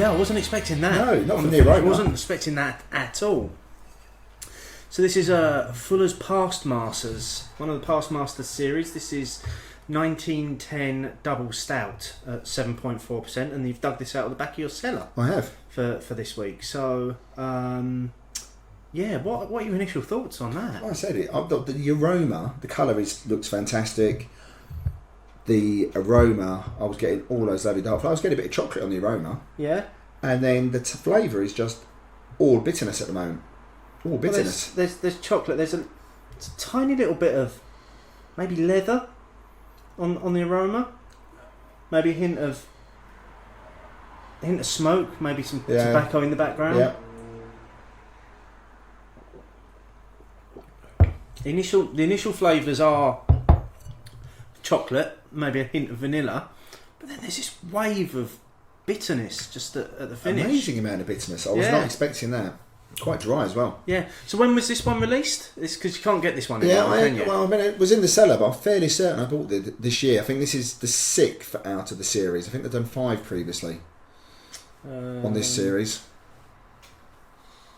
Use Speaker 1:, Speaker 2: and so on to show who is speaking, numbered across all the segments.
Speaker 1: Yeah, I wasn't expecting that.
Speaker 2: No, not from the aroma.
Speaker 1: I wasn't expecting that at all. So this is Fuller's Past Masters, one of the Past Masters series. This is 1910 Double Stout at 7.4%, and you've dug this out of the back of your cellar.
Speaker 2: I have.
Speaker 1: For this week. So, yeah, what are your initial thoughts on that?
Speaker 2: Like I said, the aroma, the colour looks fantastic. The aroma, I was getting all those lovely dark flavours. I was getting a bit of chocolate on the aroma.
Speaker 1: Yeah.
Speaker 2: And then the flavour is just all bitterness at the moment. All bitterness.
Speaker 1: Well, there's chocolate. It's a tiny little bit of maybe leather on the aroma. Maybe a hint of smoke. Maybe some tobacco in the background.
Speaker 2: Yeah.
Speaker 1: The initial flavours are chocolate, maybe a hint of vanilla, but then there's this wave of bitterness just at the finish.
Speaker 2: Amazing amount of bitterness. I was not expecting that. Quite dry as well.
Speaker 1: Yeah. So when was this one released? It's because you can't get this one anymore, can you?
Speaker 2: Well, I mean, it was in the cellar, but I'm fairly certain I bought it this year. I think this is the 6th out of the series. I think they've done 5 previously on this series.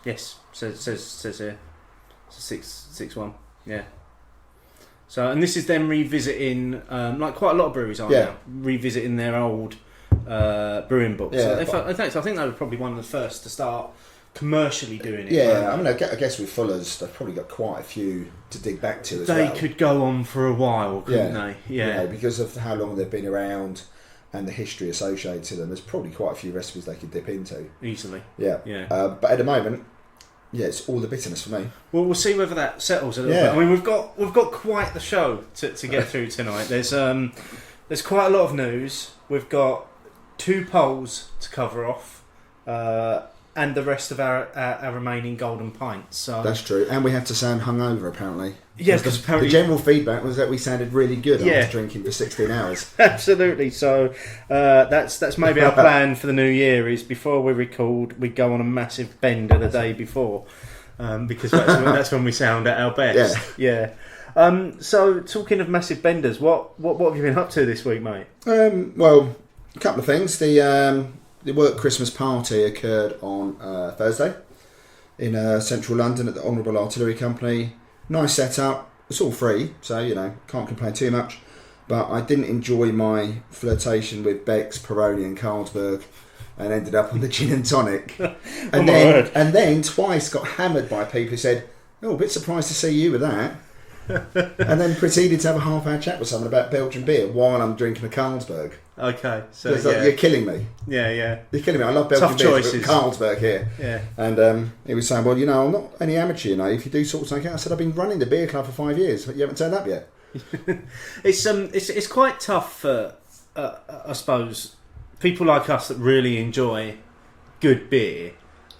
Speaker 1: Yes, says here. It's a 6-1. Yeah. So, and this is them revisiting, like quite a lot of breweries are now, revisiting their old brewing books.
Speaker 2: Yeah,
Speaker 1: so I think they were probably one of the first to start commercially doing it.
Speaker 2: Yeah, I mean, I guess with Fuller's, they've probably got quite a few to dig back to as well.
Speaker 1: They could go on for a while, couldn't they? Yeah.
Speaker 2: Because of how long they've been around and the history associated to them, there's probably quite a few recipes they could dip into.
Speaker 1: Easily.
Speaker 2: Yeah. But at the moment, it's all the bitterness for me.
Speaker 1: Well, we'll see whether that settles a little bit. I mean, we've got quite the show to get through tonight. There's quite a lot of news. We've got 2 polls to cover off, and the rest of our remaining Golden Pints. So
Speaker 2: that's true, and we have to sound hungover apparently.
Speaker 1: Yeah, because apparently
Speaker 2: the general feedback was that we sounded really good after drinking for 16 hours.
Speaker 1: Absolutely. So that's maybe our plan for the new year is before we record, we go on a massive bender the day before, because that's when we sound at our best. Yeah. So talking of massive benders, what have you been up to this week, mate?
Speaker 2: Well, a couple of things. The work Christmas party occurred on Thursday in central London at the Honourable Artillery Company. Nice setup. It's all free, so can't complain too much. But I didn't enjoy my flirtation with Beck's, Peroni, and Carlsberg, and ended up on the gin and tonic. And then twice got hammered by people who said, "Oh, a bit surprised to see you with that." And then proceeded to have a half-hour chat with someone about Belgian beer while I'm drinking a Carlsberg.
Speaker 1: Okay, so
Speaker 2: you're killing me.
Speaker 1: Yeah.
Speaker 2: You're killing me. I love Belgian beer, but Carlsberg here.
Speaker 1: Yeah.
Speaker 2: And he was saying, well, I'm not any amateur, If you do sort something out, I said, I've been running the beer club for 5 years, but you haven't turned up yet.
Speaker 1: It's quite tough for, I suppose, people like us that really enjoy good beer.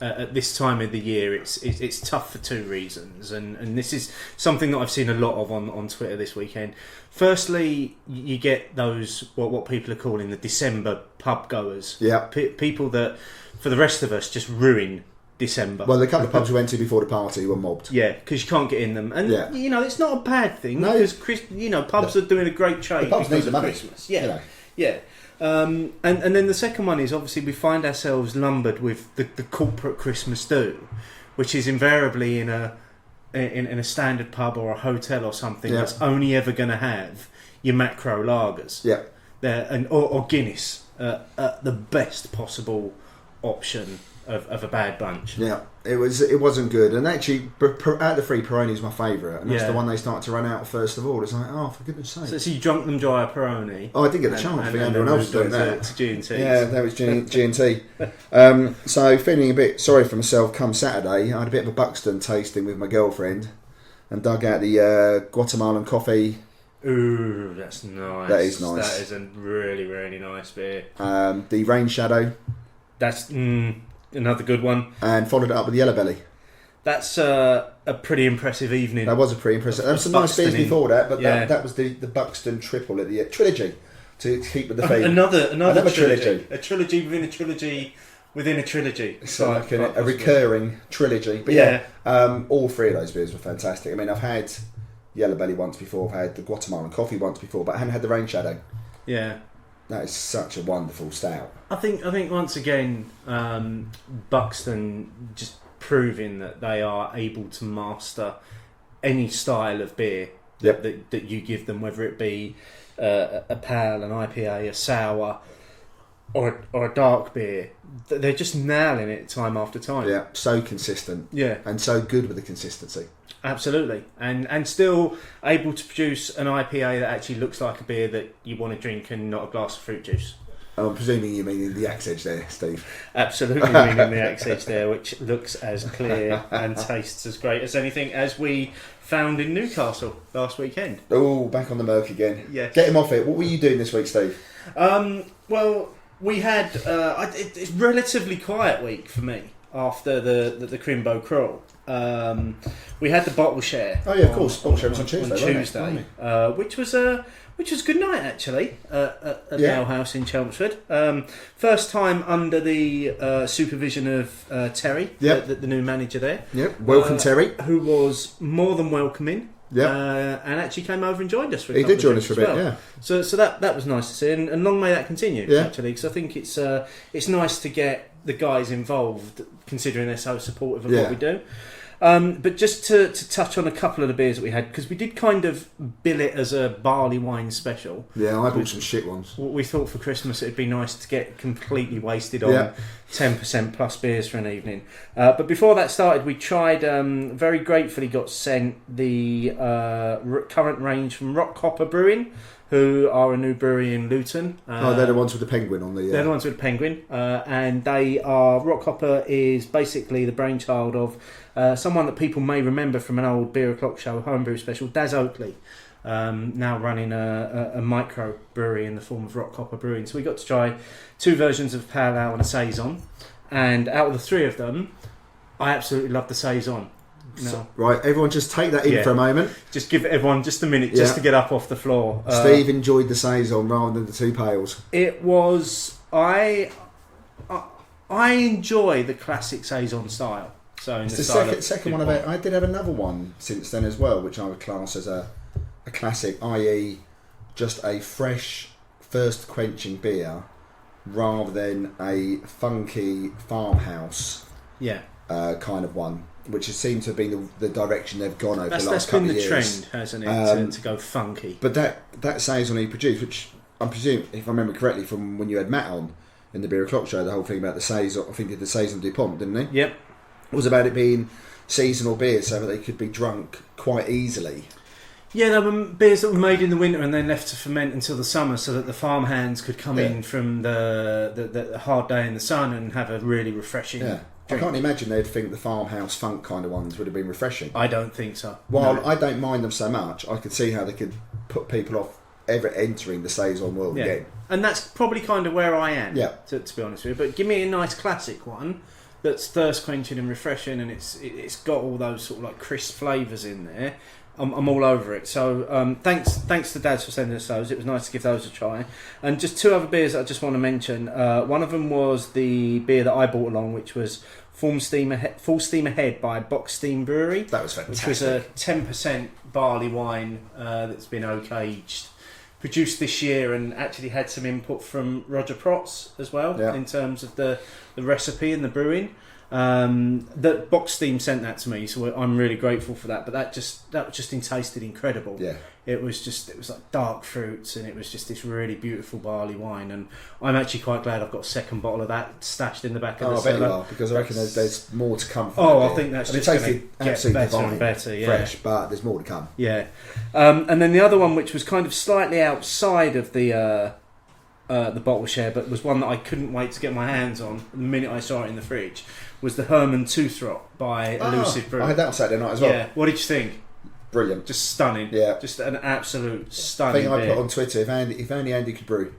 Speaker 1: At this time of the year, it's tough for 2 reasons, and this is something that I've seen a lot of on Twitter this weekend. Firstly, you get those what people are calling the December pub goers.
Speaker 2: Yeah,
Speaker 1: people that for the rest of us just ruin December.
Speaker 2: Well, the couple of pubs we went to before the party were mobbed.
Speaker 1: Yeah, because you can't get in them, and it's not a bad thing.
Speaker 2: No,
Speaker 1: because pubs are doing a great trade.
Speaker 2: The pubs need the money.
Speaker 1: Christmas. Yeah. And then the second one is obviously we find ourselves lumbered with the corporate Christmas do, which is invariably in a standard pub or a hotel or something that's only ever going to have your macro lagers. Yeah. Or Guinness, the best possible option of a bad bunch.
Speaker 2: Yeah, it wasn't good. And actually, out of the 3, Peroni is my favourite, and that's the one they started to run out first of all. It's like, oh, for goodness sake!
Speaker 1: So you drunk them dry a Peroni?
Speaker 2: Oh, I didn't get the chance. I think everyone else was doing that.
Speaker 1: To G&T.
Speaker 2: Yeah, that was G&T. So feeling a bit sorry for myself. Come Saturday, I had a bit of a Buxton tasting with my girlfriend, and dug out the Guatemalan coffee.
Speaker 1: Ooh, that's nice.
Speaker 2: That is nice.
Speaker 1: That is a really, really nice beer.
Speaker 2: The Rain Shadow.
Speaker 1: That's another good one.
Speaker 2: And followed it up with Yellow Belly.
Speaker 1: That's a pretty impressive evening.
Speaker 2: That was a pretty impressive. There was some nice beers before that, but that was the Buxton triple at the Trilogy to keep with the theme.
Speaker 1: Another trilogy. A trilogy within a trilogy within a trilogy.
Speaker 2: So like a recurring trilogy. But all 3 of those beers were fantastic. I mean, I've had Yellow Belly once before, I've had the Guatemalan coffee once before, but I hadn't had the Rain Shadow.
Speaker 1: Yeah.
Speaker 2: That is such a wonderful stout.
Speaker 1: I think once again, Buxton just proving that they are able to master any style of beer that you give them, whether it be a pale, an IPA, a sour, or a dark beer. They're just nailing it time after time.
Speaker 2: Yeah, so consistent.
Speaker 1: Yeah,
Speaker 2: and so good with the consistency.
Speaker 1: Absolutely, and still able to produce an IPA that actually looks like a beer that you want to drink and not a glass of fruit juice.
Speaker 2: I'm presuming you mean in the axe edge there, Steve.
Speaker 1: Absolutely meaning the axe edge there, which looks as clear and tastes as great as anything, as we found in Newcastle last weekend.
Speaker 2: Oh, back on the Merc again.
Speaker 1: Yes.
Speaker 2: Get him off it. What were you doing this week, Steve?
Speaker 1: Well, we had it's a relatively quiet week for me after the Crimbo Crawl. We had the bottle share.
Speaker 2: Oh yeah, of course. Bottle share was on Tuesday,
Speaker 1: which was a good night actually at the Ale House in Chelmsford. First time under the supervision of Terry, the new manager there.
Speaker 2: Yep. Welcome, Terry,
Speaker 1: who was more than welcoming.
Speaker 2: Yeah,
Speaker 1: and actually came over and joined us for a
Speaker 2: he
Speaker 1: couple
Speaker 2: did join
Speaker 1: of
Speaker 2: us for a
Speaker 1: days
Speaker 2: bit,
Speaker 1: as well.
Speaker 2: yeah.
Speaker 1: So that was nice to see, and long may that continue. Actually, because I think it's nice to get the guys involved, considering they're so supportive of what we do. But just to touch on a couple of the beers that we had, because we did kind of bill it as a barley wine special.
Speaker 2: Yeah, I bought some shit ones.
Speaker 1: We thought for Christmas it'd be nice to get completely wasted on 10% plus beers for an evening. But before that started, we tried, very gratefully got sent the current range from Rock Hopper Brewing, who are a new brewery in Luton.
Speaker 2: They're the ones with the penguin on the...
Speaker 1: They're the ones with the penguin. And they are... Rock Hopper is basically the brainchild of someone that people may remember from an old Beer O'Clock show, homebrew special, Daz Oakley, now running a micro brewery in the form of Rock Hopper Brewing. So we got to try 2 versions of Pale Ale and a Saison. And out of the 3 of them, I absolutely love the Saison. No.
Speaker 2: So, right, everyone just take that in for a moment.
Speaker 1: Just give everyone just a minute just to get up off the floor.
Speaker 2: Steve enjoyed the Saison rather than the 2 pails.
Speaker 1: It was... I enjoy the classic Saison style. So in
Speaker 2: it's
Speaker 1: the
Speaker 2: second one of it. I did have another one since then as well, which I would class as a classic, i.e. just a fresh, first quenching beer rather than a funky farmhouse kind of one, which has seemed to have been the direction they've gone over the last couple of years.
Speaker 1: That's been the trend, hasn't it, to go funky.
Speaker 2: But that Saison he produced, which I'm presuming, if I remember correctly, from when you had Matt on in the Beer O'Clock show, the whole thing about the Saison, I think he did the Saison du Pont, didn't he?
Speaker 1: Yep.
Speaker 2: It was about it being seasonal beers so that they could be drunk quite easily.
Speaker 1: Yeah, there were beers that were made in the winter and then left to ferment until the summer so that the farmhands could come in from the hard day in the sun and have a really refreshing drink.
Speaker 2: I can't imagine they'd think the farmhouse funk kind of ones would have been refreshing.
Speaker 1: I don't think so.
Speaker 2: While I don't mind them so much, I could see how they could put people off ever entering the Saison world again.
Speaker 1: And that's probably kind of where I am, to be honest with you. But give me a nice classic one that's thirst quenching and refreshing, and it's got all those sort of like crisp flavours in there. I'm all over it. So thanks to Dad for sending us those. It was nice to give those a try. And just 2 other beers that I just want to mention. One of them was the beer that I bought along, which was Full Steam Ahead by Box Steam Brewery.
Speaker 2: That was fantastic.
Speaker 1: Which was a 10% barley wine that's been oak aged, produced this year, and actually had some input from Roger Protz as well in terms of the recipe and the brewing. That Box Steam sent that to me, so I'm really grateful for that. But that just tasted incredible. Yeah, it was like dark fruits, and it was just this really beautiful barley wine. And I'm actually quite glad I've got a second bottle of that stashed in the back of the cellar.
Speaker 2: I bet you are, because I reckon there's more to come.
Speaker 1: I think that's just
Speaker 2: going to get better
Speaker 1: and better.
Speaker 2: Fresh, but there's more to come.
Speaker 1: Yeah, and then the other one, which was kind of slightly outside of the bottle share, but was one that I couldn't wait to get my hands on the minute I saw it in the fridge, was the Herman Toothrot by Elusive Brew.
Speaker 2: I had that on Saturday night as well.
Speaker 1: Yeah, what did you think?
Speaker 2: Brilliant.
Speaker 1: Just stunning.
Speaker 2: Yeah.
Speaker 1: Just an absolute stunning
Speaker 2: thing I
Speaker 1: beer.
Speaker 2: put on Twitter, if only Andy could brew.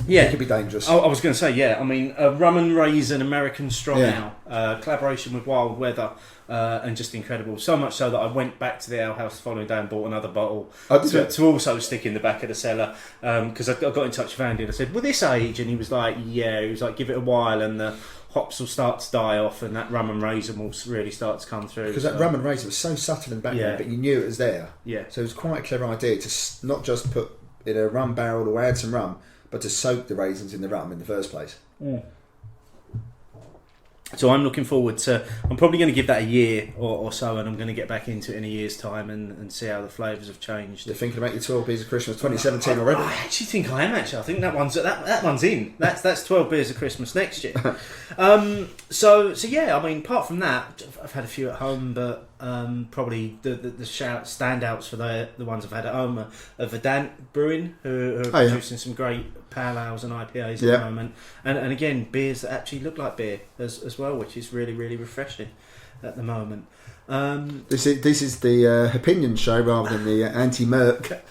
Speaker 1: Yeah.
Speaker 2: It could be dangerous.
Speaker 1: I was going to say, I mean, a rum and raisin American strong ale, collaboration with Wild Weather, and just incredible. So much so that I went back to the ale house the following day and bought another bottle to also stick in the back of the cellar, because I got in touch with Andy and I said, will this age? And he was like, give it a while and the hops will start to die off and that rum and raisin will really start to come through.
Speaker 2: Because that rum and raisin was so subtle in the background, but you knew it was there.
Speaker 1: Yeah.
Speaker 2: So it was quite a clever idea to not just put in a rum barrel or add some rum, but to soak the raisins in the rum in the first place.
Speaker 1: So I'm looking forward to. I'm probably going to give that a year or so, and I'm going to get back into it in a year's time and see how the flavours have changed.
Speaker 2: You're thinking about your 12 beers of Christmas 2017 already?
Speaker 1: I actually think I am. Actually, I think that one's in. That's 12 beers of Christmas next year. So yeah. I mean, apart from that, I've had a few at home, but probably the standouts for the ones I've had at home are Verdant Brewing, who are producing some great pale ales and IPAs at the moment, and again beers that actually look like beer as well, which is really, really refreshing at the moment.
Speaker 2: This is the Hopinions show rather than the anti-Merc.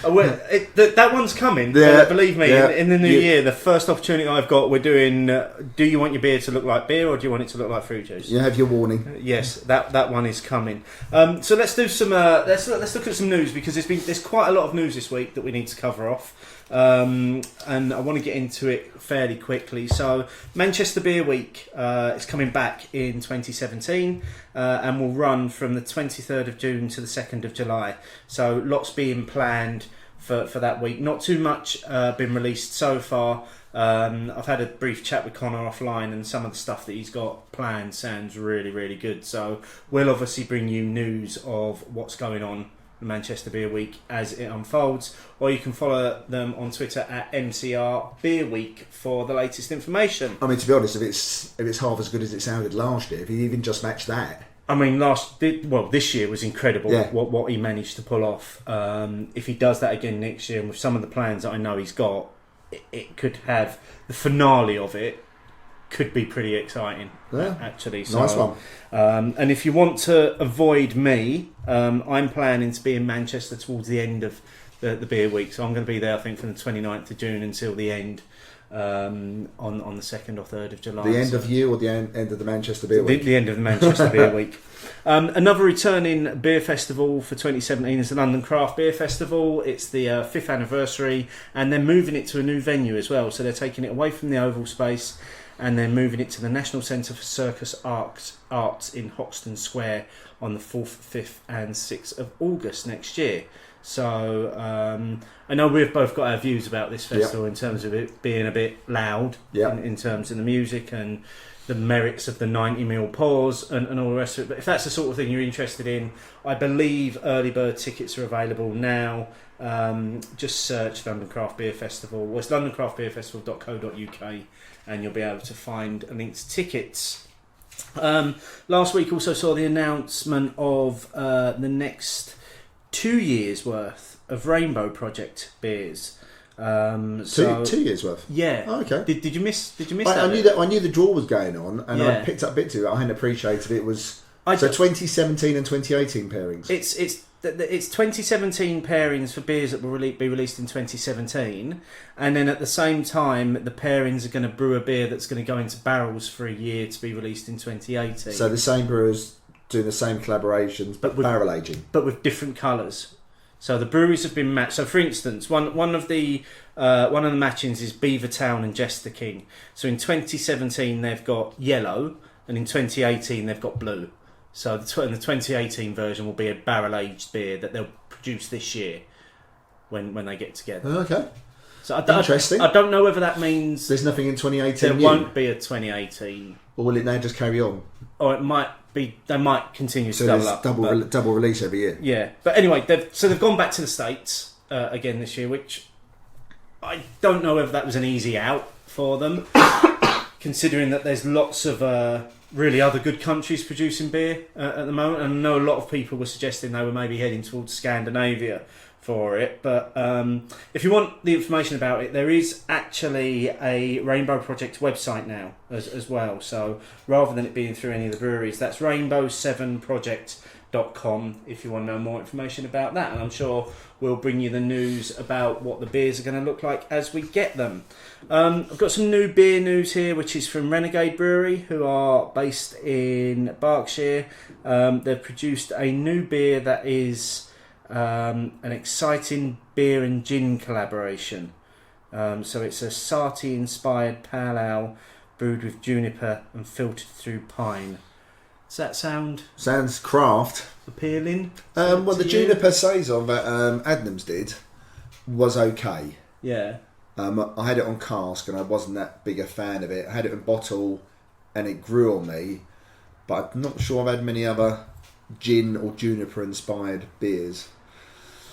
Speaker 1: That one's coming. Believe me, in the new year, the first opportunity I've got, we're doing. Do you want your beer to look like beer, or do you want it to look like fruit juice?
Speaker 2: You have your warning.
Speaker 1: Yes, that one is coming. So let's do some. Let's look at some news, because there's quite a lot of news this week that we need to cover off. And I want to get into it fairly quickly. So Manchester Beer Week is coming back in 2017 and will run from the 23rd of June to the 2nd of July. So lots being planned for that week. Not too much been released so far. I've had a brief chat with Connor offline, and some of the stuff that he's got planned sounds really, really good. So we'll obviously bring you news of what's going on the Manchester Beer Week as it unfolds, or you can follow them on Twitter at MCR Beer Week for the latest information.
Speaker 2: I mean, to be honest, if it's half as good as it sounded last year, if he even just matched that.
Speaker 1: I mean, this year was incredible. What he managed to pull off. If he does that again next year, and with some of the plans that I know he's got, it could have the finale of it. Could be pretty exciting, actually. So,
Speaker 2: nice one.
Speaker 1: And if you want to avoid me, I'm planning to be in Manchester towards the end of the beer week. So I'm going to be there, I think, from the 29th of June until the end on the 2nd or 3rd of July.
Speaker 2: The end of you, or the end of the Manchester Beer Week?
Speaker 1: The end of the Manchester Beer Week. Another returning beer festival for 2017 is the London Craft Beer Festival. It's the 5th anniversary, and they're moving it to a new venue as well. So they're taking it away from the Oval Space, and then moving it to the National Centre for Circus Arts in Hoxton Square on the 4th, 5th and 6th of August next year. So I know we've both got our views about this festival in terms of it being a bit loud in terms of the music and the merits of the 90ml pours and all the rest of it. But if that's the sort of thing you're interested in, I believe early bird tickets are available now. Just search London Craft Beer Festival. Well, it's londoncraftbeerfestival.co.uk, and you'll be able to find a link to tickets. Last week also saw the announcement of the next 2 years worth of Rainbow Project beers.
Speaker 2: 2 years worth.
Speaker 1: Yeah.
Speaker 2: Oh, okay.
Speaker 1: Did you miss that?
Speaker 2: I knew the draw was going on, and I picked up bits of it. I hadn't appreciated it was 2017 and 2018 pairings.
Speaker 1: It's 2017 pairings for beers that will be released in 2017, and then at the same time the pairings are going to brew a beer that's going to go into barrels for a year to be released in 2018.
Speaker 2: So the same brewers doing the same collaborations, but barrel aging,
Speaker 1: but with different colours. So the breweries have been matched. So for instance, one of the matchings is Beavertown and Jester King. So in 2017 they've got yellow, and in 2018 they've got blue. So the 2018 version will be a barrel-aged beer that they'll produce this year when they get together.
Speaker 2: Okay.
Speaker 1: So
Speaker 2: interesting.
Speaker 1: I don't know whether that means
Speaker 2: there's nothing in 2018.
Speaker 1: There won't be a 2018.
Speaker 2: Or will it now just carry on?
Speaker 1: Or it might be. They might continue to double up.
Speaker 2: Double release every year.
Speaker 1: Yeah, but anyway, they've gone back to the States again this year, which I don't know whether that was an easy out for them, considering that there's lots of really other good countries producing beer at the moment, and I know a lot of people were suggesting they were maybe heading towards Scandinavia for it. But if you want the information about it, there is actually a Rainbow Project website now as well. So rather than it being through any of the breweries, that's rainbow7project.com if you want to know more information about that. And I'm sure we'll bring you the news about what the beers are going to look like as we get them. I've got some new beer news here, which is from Renegade Brewery, who are based in Berkshire. They've produced a new beer that is an exciting beer and gin collaboration. So it's a Sati-inspired pale ale brewed with juniper and filtered through pine. Does that
Speaker 2: sounds craft
Speaker 1: appealing?
Speaker 2: Well, the juniper saison that Adnams did was okay.
Speaker 1: Yeah.
Speaker 2: I had it on cask and I wasn't that big a fan of it. I had it in bottle and it grew on me, but I'm not sure I've had many other gin or juniper inspired beers.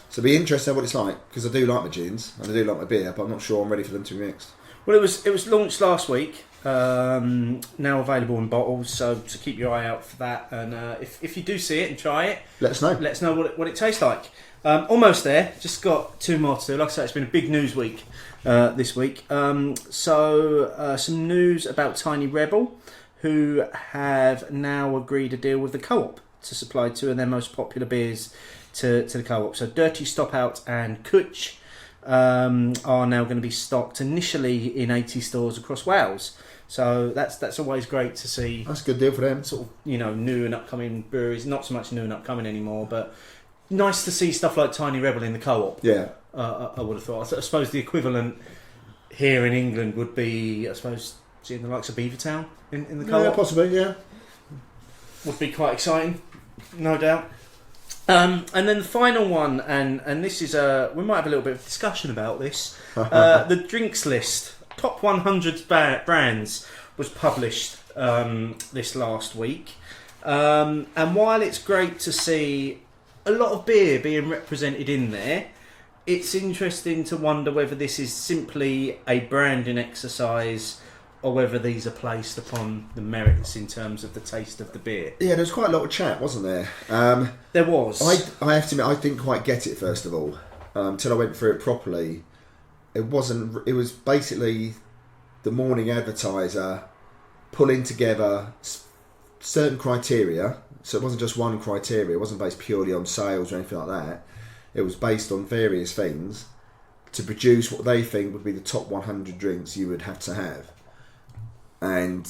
Speaker 2: So it'd be interesting what it's like, because I do like my gins and I do like my beer, but I'm not sure I'm ready for them to be mixed.
Speaker 1: Well, it was launched last week. Now available in bottles, so keep your eye out for that. And if you do see it and try it,
Speaker 2: let us know.
Speaker 1: Let us know what it tastes like. Almost there. Just got 2 more to do. Like I said, it's been a big news week this week. So some news about Tiny Rebel, who have now agreed a deal with the Co-op to supply 2 of their most popular beers to the Co-op. So Dirty Stop Out and Cwtch are now going to be stocked initially in 80 stores across Wales. So that's always great to see.
Speaker 2: That's a good deal for them.
Speaker 1: Sort of, new and upcoming breweries. Not so much new and upcoming anymore, but nice to see stuff like Tiny Rebel in the Co-op.
Speaker 2: Yeah.
Speaker 1: I would have thought. I suppose the equivalent here in England would be, seeing the likes of Beavertown in the Co-op.
Speaker 2: Yeah, possibly, yeah.
Speaker 1: Would be quite exciting, no doubt. And then the final one, and this is we might have a little bit of discussion about this. The drinks list, top 100 brands, was published this last week. And while it's great to see a lot of beer being represented in there, it's interesting to wonder whether this is simply a branding exercise or whether these are placed upon the merits in terms of the taste of the beer.
Speaker 2: Yeah, there was quite a lot of chat, wasn't there?
Speaker 1: There was.
Speaker 2: I have to admit, I didn't quite get it, first of all, until I went through it properly. It was basically the morning advertiser pulling together certain criteria. So it wasn't just one criteria. It wasn't based purely on sales or anything like that. It was based on various things to produce what they think would be the top 100 drinks you would have to have. And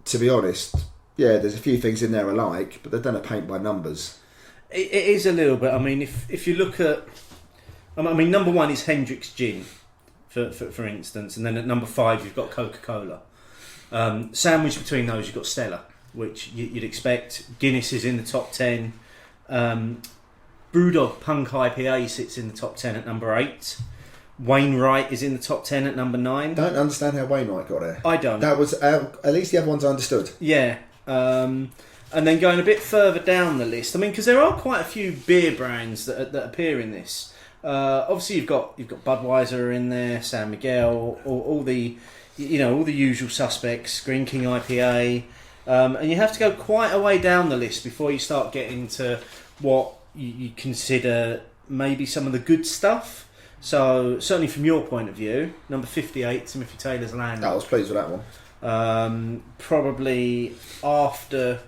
Speaker 2: to be honest, yeah, there's a few things in there I like, but they've done a paint by numbers.
Speaker 1: It is a little bit. I mean, if you look at, number 1 is Hendrick's Gin, for instance, and then at number 5 you've got Coca-Cola. Sandwiched between those you've got Stella, which you'd expect. Guinness is in the top 10. Brewdog Punk IPA sits in the top 10 at number 8. Wainwright is in the top 10 at number 9.
Speaker 2: Don't understand how Wainwright got there.
Speaker 1: I don't.
Speaker 2: That was at least the other ones I understood.
Speaker 1: Yeah. And then going a bit further down the list, because there are quite a few beer brands that appear in this. Obviously, you've got Budweiser in there, San Miguel, all the usual suspects, Green King IPA, and you have to go quite a way down the list before you start getting to what you consider maybe some of the good stuff. So certainly from your point of view, number 58, Timothy Taylor's Land.
Speaker 2: I was pleased with that one.
Speaker 1: Probably after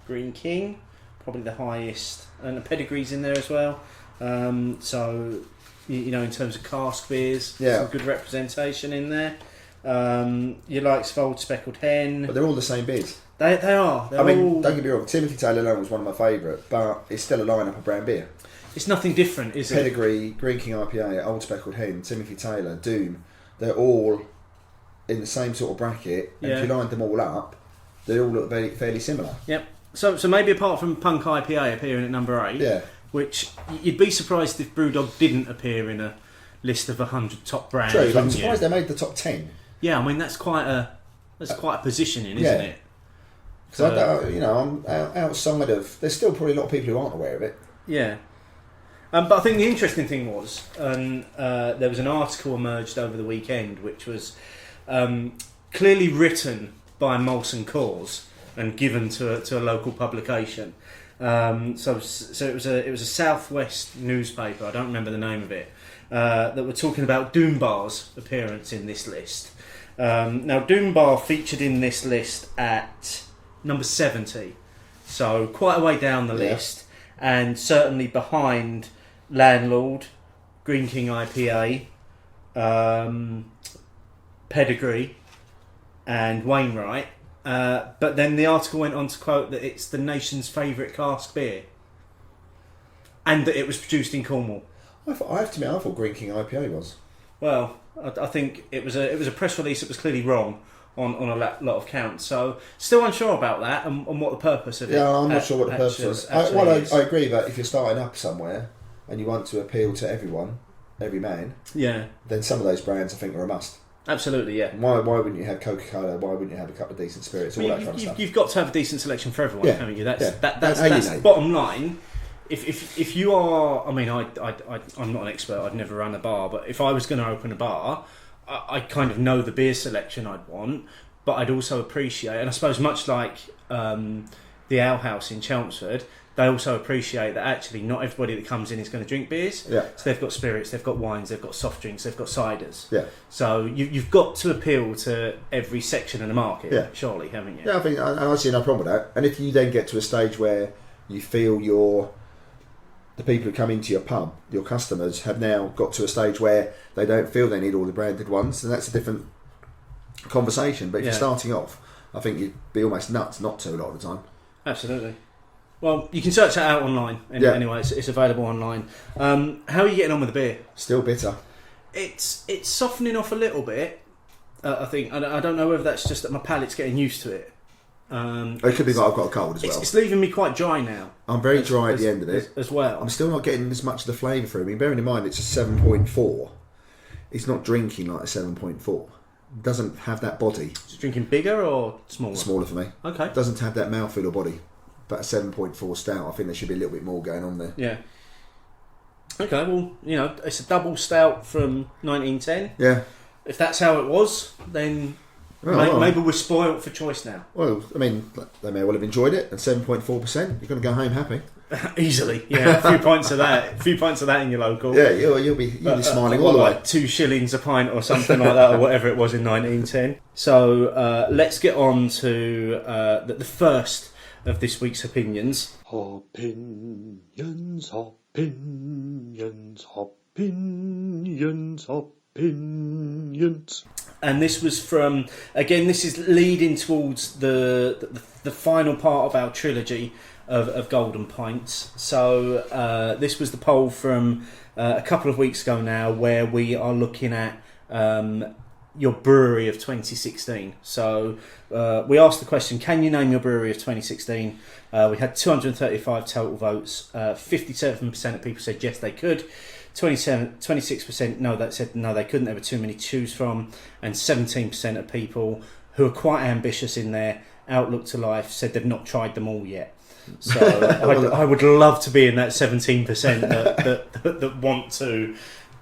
Speaker 1: Green King, probably the highest, and the Pedigree's in there as well. So in terms of cask beers, some good representation in there. You like Old Speckled Hen,
Speaker 2: but they're all the same beers.
Speaker 1: They are.
Speaker 2: Don't get me wrong. Timothy Taylor Land was one of my favourite, but it's still a lineup of brand beer.
Speaker 1: It's nothing different, is it?
Speaker 2: Pedigree, Green King IPA, Old Speckled Hen, Timothy Taylor, Doom. They're all in the same sort of bracket, and if you line them all up, they all look fairly similar.
Speaker 1: Yep. So maybe apart from Punk IPA appearing at number 8, which you'd be surprised if Brewdog didn't appear in a list of 100 top brands.
Speaker 2: True, I'm surprised they made the top 10.
Speaker 1: Yeah, that's quite a positioning, isn't it?
Speaker 2: Because I'm outside of. There's still probably a lot of people who aren't aware of it.
Speaker 1: Yeah. But I think the interesting thing was, there was an article emerged over the weekend which was clearly written by Molson Coors and given to a local publication. So it was a Southwest newspaper. I don't remember the name of it. That were talking about Doombar's appearance in this list. Now Doombar featured in this list at number 70, so quite a way down the list, and certainly behind Landlord, Green King IPA, Pedigree, and Wainwright. But then the article went on to quote that it's the nation's favourite cask beer, and that it was produced in Cornwall.
Speaker 2: I have to admit, I thought Green King IPA was.
Speaker 1: Well, I think it was a press release that was clearly wrong on a lot of counts. So still unsure about that and what the purpose of it.
Speaker 2: Yeah, I'm not sure what the purpose was. I agree that if you're starting up somewhere and you want to appeal to everyone, every man,
Speaker 1: Yeah.
Speaker 2: then some of those brands I think are a must.
Speaker 1: Absolutely, yeah.
Speaker 2: Why wouldn't you have Coca-Cola? Why wouldn't you have a couple of decent spirits? All that kind of stuff.
Speaker 1: You've got to have a decent selection for everyone, haven't you? That's bottom line. If you are, I mean, I'm not an expert. I'd never run a bar, but if I was going to open a bar, I kind of know the beer selection I'd want, but I'd also appreciate, and I suppose much like the Ale House in Chelmsford, they also appreciate that actually not everybody that comes in is going to drink beers.
Speaker 2: Yeah.
Speaker 1: So they've got spirits, they've got wines, they've got soft drinks, they've got ciders.
Speaker 2: Yeah.
Speaker 1: So you've got to appeal to every section of the market, surely, haven't you?
Speaker 2: Yeah, I think I see no problem with that. And if you then get to a stage where you feel the people who come into your pub, your customers, have now got to a stage where they don't feel they need all the branded ones, then that's a different conversation. But if you're starting off, I think you'd be almost nuts not to a lot of the time.
Speaker 1: Absolutely. Well, you can search that out online. Anyway, it's available online. How are you getting on with the beer?
Speaker 2: Still bitter.
Speaker 1: It's softening off a little bit. I think. I don't know whether that's just that my palate's getting used to it.
Speaker 2: It could be that I've got a cold as well.
Speaker 1: It's leaving me quite dry now.
Speaker 2: I'm very dry at the end of it
Speaker 1: as well.
Speaker 2: I'm still not getting as much of the flavour through. I mean, bearing in mind it's a 7.4. It's not drinking like a 7.4. It doesn't have that body.
Speaker 1: Is it drinking bigger or smaller?
Speaker 2: Smaller for me.
Speaker 1: Okay.
Speaker 2: It doesn't have that mouthfeel or body. But a 7.4 stout, I think there should be a little bit more going on there.
Speaker 1: Yeah. Okay, well, it's a double stout from 1910.
Speaker 2: Yeah.
Speaker 1: If that's how it was, then maybe we're spoilt for choice now.
Speaker 2: Well, I mean, they may well have enjoyed it. And 7.4%, you're going to go home happy.
Speaker 1: Easily, yeah. A few pints of that in your local.
Speaker 2: Yeah, you'll be smiling all the way.
Speaker 1: Like 2 shillings a pint or something like that, or whatever it was in 1910. So let's get on to the first of this week's opinions.
Speaker 3: Opinions, opinions, opinions, opinions.
Speaker 1: And this was from, again, this is leading towards the final part of our trilogy of Golden Pints. So this was the poll from a couple of weeks ago now, where we are looking at your brewery of 2016. So we asked the question, can you name your brewery of 2016? We had 235 total votes. 57% of people said yes they could. 26% said no they couldn't, there were too many to choose from. And 17% of people who are quite ambitious in their outlook to life said they've not tried them all yet. So I would love to be in that 17% that want to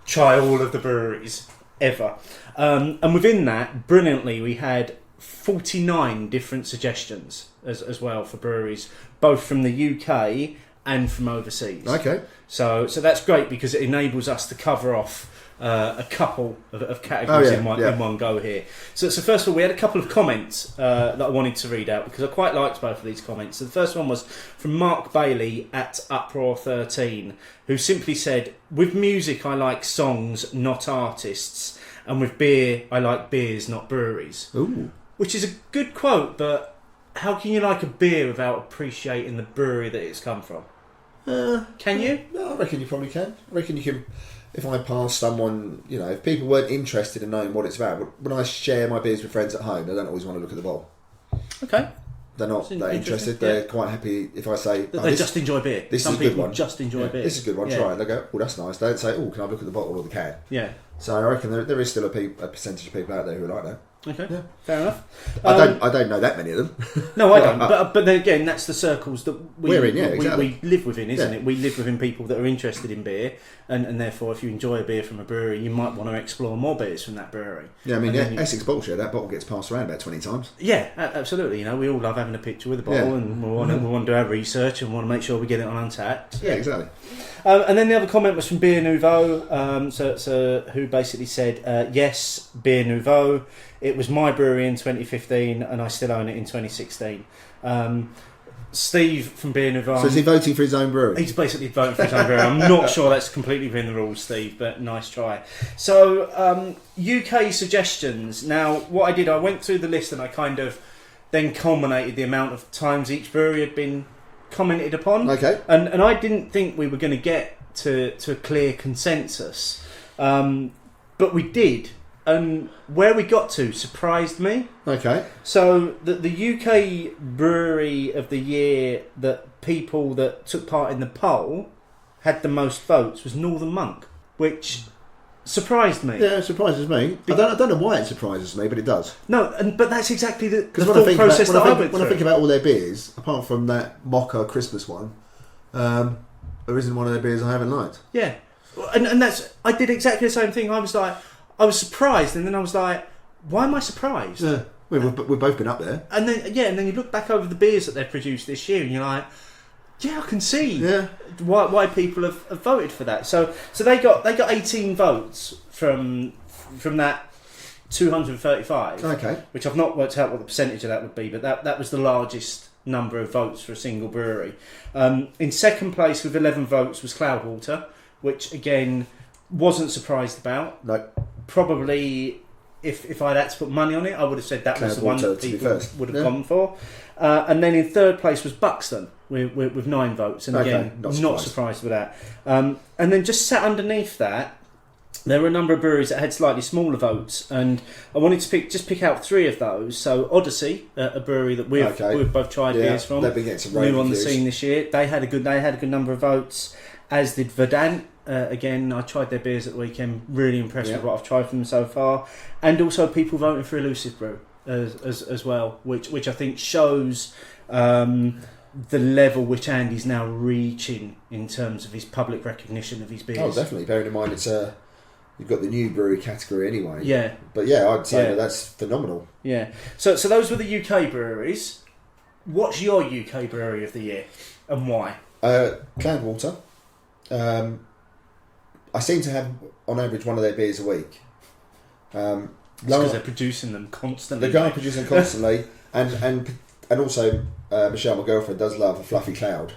Speaker 1: try all of the breweries ever. And within that, brilliantly, we had 49 different suggestions as well for breweries, both from the UK and from overseas.
Speaker 2: Okay.
Speaker 1: So that's great because it enables us to cover off a couple of categories in one go here. So first of all, we had a couple of comments that I wanted to read out because I quite liked both of these comments. So the first one was from Mark Bailey at Uproar13, who simply said, with music I like songs, not artists, and with beer I like beers, not breweries.
Speaker 2: Ooh.
Speaker 1: Which is a good quote, but how can you like a beer without appreciating the brewery that it's come from? Can you?
Speaker 2: No, I reckon you probably can. I reckon you can. If I pass someone, if people weren't interested in knowing what it's about, when I share my beers with friends at home, they don't always want to look at the bottle.
Speaker 1: Okay.
Speaker 2: They're not that interested. They're quite happy if I say...
Speaker 1: They just enjoy beer.
Speaker 2: Some is a good one.
Speaker 1: Just enjoy beer.
Speaker 2: This is a good one, try it. They go, oh, that's nice. They don't say, oh, can I look at the bottle or the can?
Speaker 1: Yeah.
Speaker 2: So I reckon there is still a percentage of people out there who are like that.
Speaker 1: Okay, yeah. Fair enough.
Speaker 2: I don't know that many of them.
Speaker 1: No, I don't. But then again, that's the circles that
Speaker 2: we're in. Yeah, exactly.
Speaker 1: We live within, isn't it? We live within people that are interested in beer, and therefore, if you enjoy a beer from a brewery, you might want to explore more beers from that brewery.
Speaker 2: Yeah, I mean, Essex Bullshit, that bottle gets passed around about 20 times.
Speaker 1: Yeah, absolutely. We all love having a picture with a bottle, and we want to do our research and want to make sure we get it on Untapped.
Speaker 2: Yeah, exactly.
Speaker 1: And then the other comment was from Beer Nouveau, so who basically said, yes, Beer Nouveau. It was my brewery in 2015 and I still own it in 2016. Steve from Beer Nouveau.
Speaker 2: So is he voting for his own brewery?
Speaker 1: He's basically voting for his own brewery. I'm not sure that's completely within the rules, Steve, but nice try. So UK suggestions. Now, what I did, I went through the list and I kind of then culminated the amount of times each brewery had been commented upon.
Speaker 2: Okay.
Speaker 1: And I didn't think we were going to get to a clear consensus. But we did. And where we got to surprised me.
Speaker 2: Okay.
Speaker 1: So the UK Brewery of the Year that people that took part in the poll had the most votes was Northern Monk, which surprised me.
Speaker 2: Yeah, it surprises me. I don't know why it surprises me, but it does.
Speaker 1: No, but that's exactly the
Speaker 2: Because
Speaker 1: thought process that I went
Speaker 2: when I
Speaker 1: through.
Speaker 2: think about all their beers, apart from that Mocha Christmas one, there isn't one of their beers I haven't liked.
Speaker 1: Yeah, and that's I did exactly the same thing. I was surprised, and then I was like, why am I surprised?
Speaker 2: Yeah, we've both been up there.
Speaker 1: And then you look back over the beers that they've produced this year, and you're like, yeah, I can see why people have voted for that. So they got 18 votes from that 235.
Speaker 2: Okay.
Speaker 1: Which I've not worked out what the percentage of that would be, but that was the largest number of votes for a single brewery. In second place with 11 votes was Cloudwater, which again wasn't surprised about.
Speaker 2: No.
Speaker 1: Probably if I'd had to put money on it, I would have said that was the one that people would have gone for. And then in third place was Buxton with 9 votes, and again not surprised with that. And then just sat underneath that, there were a number of breweries that had slightly smaller votes, and I wanted to pick out 3 of those. So Odyssey, a brewery that we've both tried beers from,
Speaker 2: they've been getting some
Speaker 1: new on the scene this year. They had a good number of votes, as did Verdant. Again, I tried their beers at the weekend. Really impressed with what I've tried from them so far, and also people voting for Elusive Brew as well, which I think shows the level which Andy's now reaching in terms of his public recognition of his beers.
Speaker 2: Oh, definitely. Bearing in mind you've got the new brewery category anyway.
Speaker 1: Yeah.
Speaker 2: But yeah, I'd say that's phenomenal.
Speaker 1: Yeah. So those were the UK breweries. What's your UK brewery of the year and why?
Speaker 2: Cloudwater. I seem to have, on average, one of their beers a week.
Speaker 1: Because they're producing them constantly.
Speaker 2: They're producing them constantly, and also Michelle, my girlfriend, does love a fluffy cloud,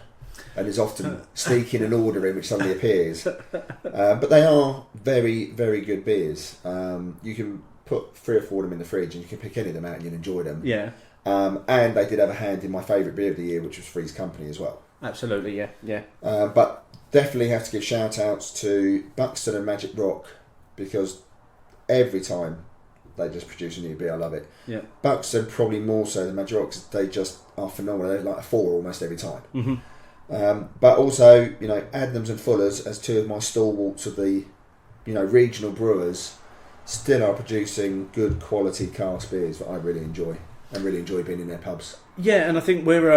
Speaker 2: and is often sneaking an order in which suddenly appears. But they are very, very good beers. You can put 3 or 4 of them in the fridge, and you can pick any of them out and you'll enjoy them.
Speaker 1: Yeah.
Speaker 2: And they did have a hand in my favourite beer of the year, which was Freeze Company as well.
Speaker 1: Absolutely, yeah.
Speaker 2: But definitely have to give shout outs to Buxton and Magic Rock, because every time they just produce a new beer, I love it.
Speaker 1: Yeah.
Speaker 2: Buxton probably more so than Magic Rock, 'cause they just are phenomenal. They're like a 4 almost every time.
Speaker 1: Mm-hmm.
Speaker 2: But also, Adnams and Fuller's, as 2 of my stalwarts of the, regional brewers, still are producing good quality cask beers that I really enjoy, and really enjoy being in their pubs.
Speaker 1: Yeah, and I think we're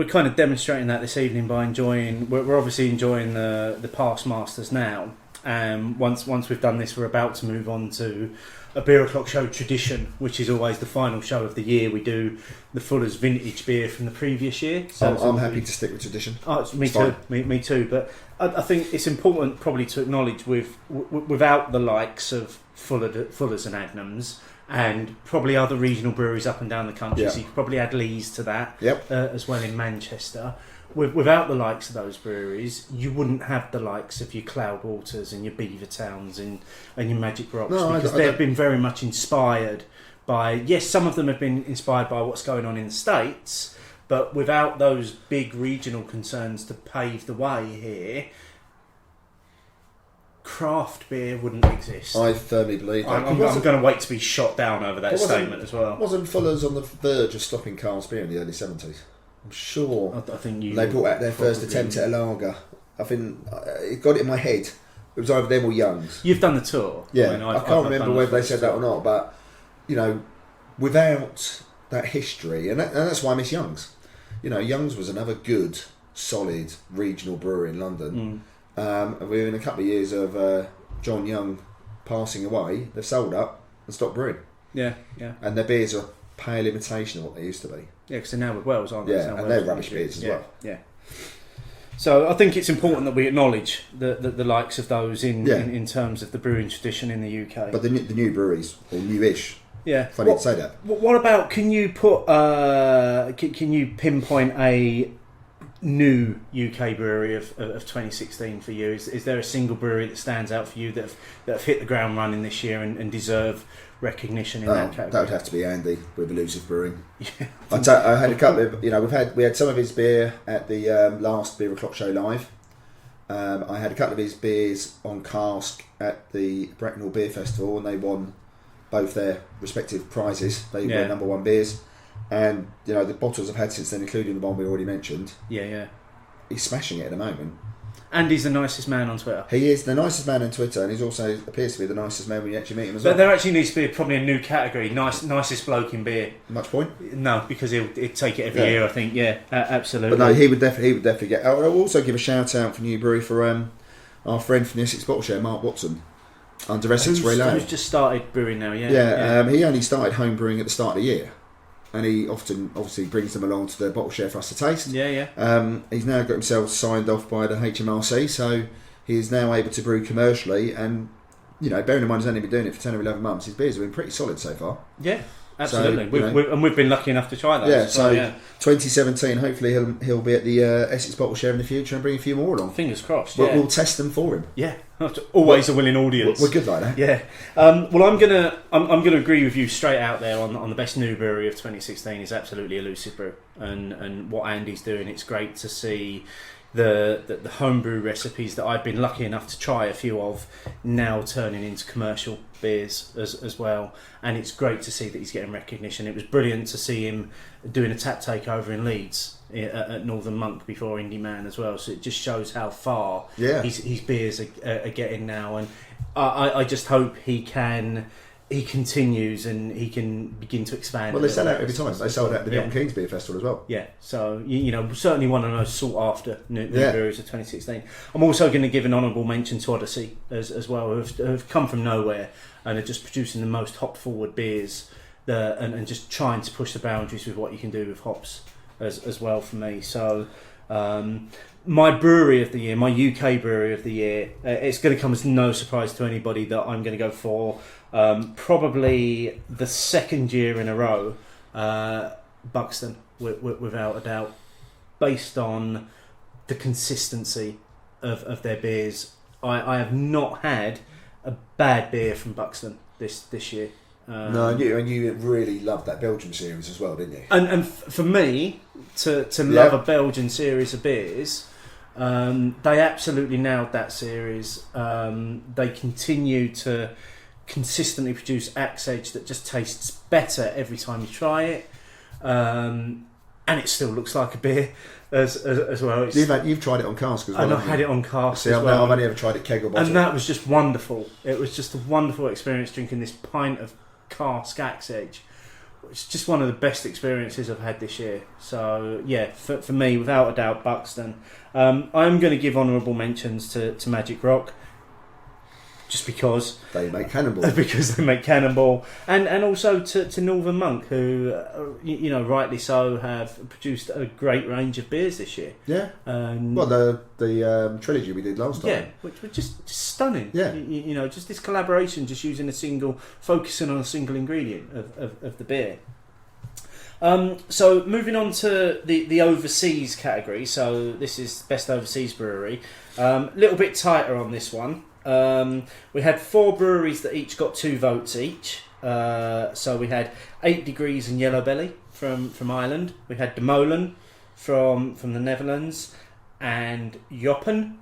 Speaker 1: kind of demonstrating that this evening by enjoying. We're obviously enjoying the past masters now. Once we've done this, we're about to move on to a beer o'clock show tradition, which is always the final show of the year. We do the Fuller's vintage beer from the previous year. So
Speaker 2: I'm happy to stick with tradition.
Speaker 1: Oh, me too. Me too. But I think it's important probably to acknowledge without the likes of Fuller's and Adnams, and probably other regional breweries up and down the country. So you could probably add Lees to that as well in Manchester. Without the likes of those breweries, you wouldn't have the likes of your Cloudwaters and your Beavertowns and your Magic Rocks, because they've been very much inspired by, yes, some of them have been inspired by what's going on in the States, but without those big regional concerns to pave the way here, craft beer wouldn't exist.
Speaker 2: I firmly believe that.
Speaker 1: I'm going to wait to be shot down over that statement as well.
Speaker 2: Wasn't Fuller's on the verge of stopping cask beer in the early 70s? I'm sure.
Speaker 1: I think
Speaker 2: they brought out their first attempt at a lager. I think it got it in my head. It was either them or Young's.
Speaker 1: You've done the tour.
Speaker 2: Yeah, I can't remember whether they said that or not, but without that history, and that's why I miss Young's. Young's was another good, solid regional brewery in London. Within a couple of years of John Young passing away, they've sold up and stopped brewing.
Speaker 1: Yeah.
Speaker 2: And their beers are a pale imitation of what they used to be.
Speaker 1: Yeah, because they're now with Wells, aren't they?
Speaker 2: Yeah, and they're rubbish beers as well.
Speaker 1: Yeah. So I think it's important that we acknowledge the likes of those in terms of the brewing tradition in the UK.
Speaker 2: But the new breweries, or newish.
Speaker 1: Yeah.
Speaker 2: Funny to say that.
Speaker 1: What about, can you pinpoint a new UK brewery of 2016 for you? Is there a single brewery that stands out for you that have hit the ground running this year and deserve recognition in that category?
Speaker 2: That would have to be Andy with Elusive Brewing. Yeah. I had a couple of, we had some of his beer at the last Beer O'Clock show live. I had a couple of his beers on cask at the Bracknell Beer Festival, and they won both their respective prizes. They were number 1 beers. And the bottles I've had since then, including the one we already mentioned.
Speaker 1: Yeah.
Speaker 2: He's smashing it at the moment.
Speaker 1: And he's the nicest man on Twitter.
Speaker 2: He is the nicest man on Twitter, and he's also appears to be the nicest man when you actually meet him as well.
Speaker 1: But there actually needs to be probably a new category, nicest bloke in beer.
Speaker 2: Much point?
Speaker 1: No, because he'd take it every year, I think. Yeah, absolutely.
Speaker 2: But no, he would definitely get. I'll also give a shout out for New Brewery for our friend from the Essex Bottle Share, Mark Watson, under Essex Relay.
Speaker 1: Who's just started brewing now? Yeah.
Speaker 2: He only started home brewing at the start of the year. And he obviously brings them along to the bottle share for us to taste.
Speaker 1: Yeah.
Speaker 2: He's now got himself signed off by the HMRC, so he is now able to brew commercially. And bearing in mind he's only been doing it for 10 or 11 months, his beers have been pretty solid so far.
Speaker 1: Yeah, absolutely.
Speaker 2: So,
Speaker 1: we've been lucky enough to try those.
Speaker 2: Yeah. So 2017, hopefully he'll be at the Essex Bottle Share in the future and bring a few more along.
Speaker 1: Fingers crossed.
Speaker 2: We'll test them for him.
Speaker 1: Yeah. Always a willing audience.
Speaker 2: We're good like that.
Speaker 1: Yeah. Well, I'm gonna agree with you straight out there on the best new brewery of 2016 is absolutely Elusive Brew, and what Andy's doing. It's great to see the homebrew recipes that I've been lucky enough to try a few of now turning into commercial beers as well, and it's great to see that he's getting recognition. It was brilliant to see him doing a tap takeover in Leeds at Northern Monk before Indie Man as well, so it just shows how far his beers are getting now, and I just hope he continues and he can begin to expand.
Speaker 2: Well, they sell out every time. They sold out at the Milton Keynes Beer Festival as well.
Speaker 1: Yeah, so certainly one of those sought after new breweries of 2016. I'm also going to give an honourable mention to Odyssey as well, who have come from nowhere and are just producing the most hop forward beers and just trying to push the boundaries with what you can do with hops as well for me. So my brewery of the year, my UK brewery of the year, it's going to come as no surprise to anybody that I'm going to go for probably the second year in a row, Buxton, without a doubt, based on the consistency of their beers. I have not had a bad beer from Buxton this year.
Speaker 2: No, and you really loved that Belgium series as well, didn't you?
Speaker 1: And for me to love a Belgian series of beers, they absolutely nailed that series. They continue to consistently produce axe edge that just tastes better every time you try it, and it still looks like a beer as well.
Speaker 2: You've tried it on cask as well.
Speaker 1: And I've had it on cask.
Speaker 2: See,
Speaker 1: as well.
Speaker 2: I've only ever tried it keg or bottle.
Speaker 1: And that was just wonderful. It was just a wonderful experience drinking this pint of cask axe edge. It's just one of the best experiences I've had this year. So yeah, for me, without a doubt, Buxton. I'm going to give honourable mentions to Magic Rock, just because
Speaker 2: they make Cannonball.
Speaker 1: and also to Northern Monk, who rightly so have produced a great range of beers this year.
Speaker 2: Yeah. Well, the trilogy we did last time.
Speaker 1: Yeah, which were just stunning.
Speaker 2: Yeah.
Speaker 1: Just this collaboration, just focusing on a single ingredient of the beer. So moving on to the overseas category. So this is best overseas brewery. Little bit tighter on this one. We had 4 breweries that each got 2 votes each. So we had 8 Degrees and Yellow Belly from Ireland. We had De Molen from the Netherlands, and Joppen,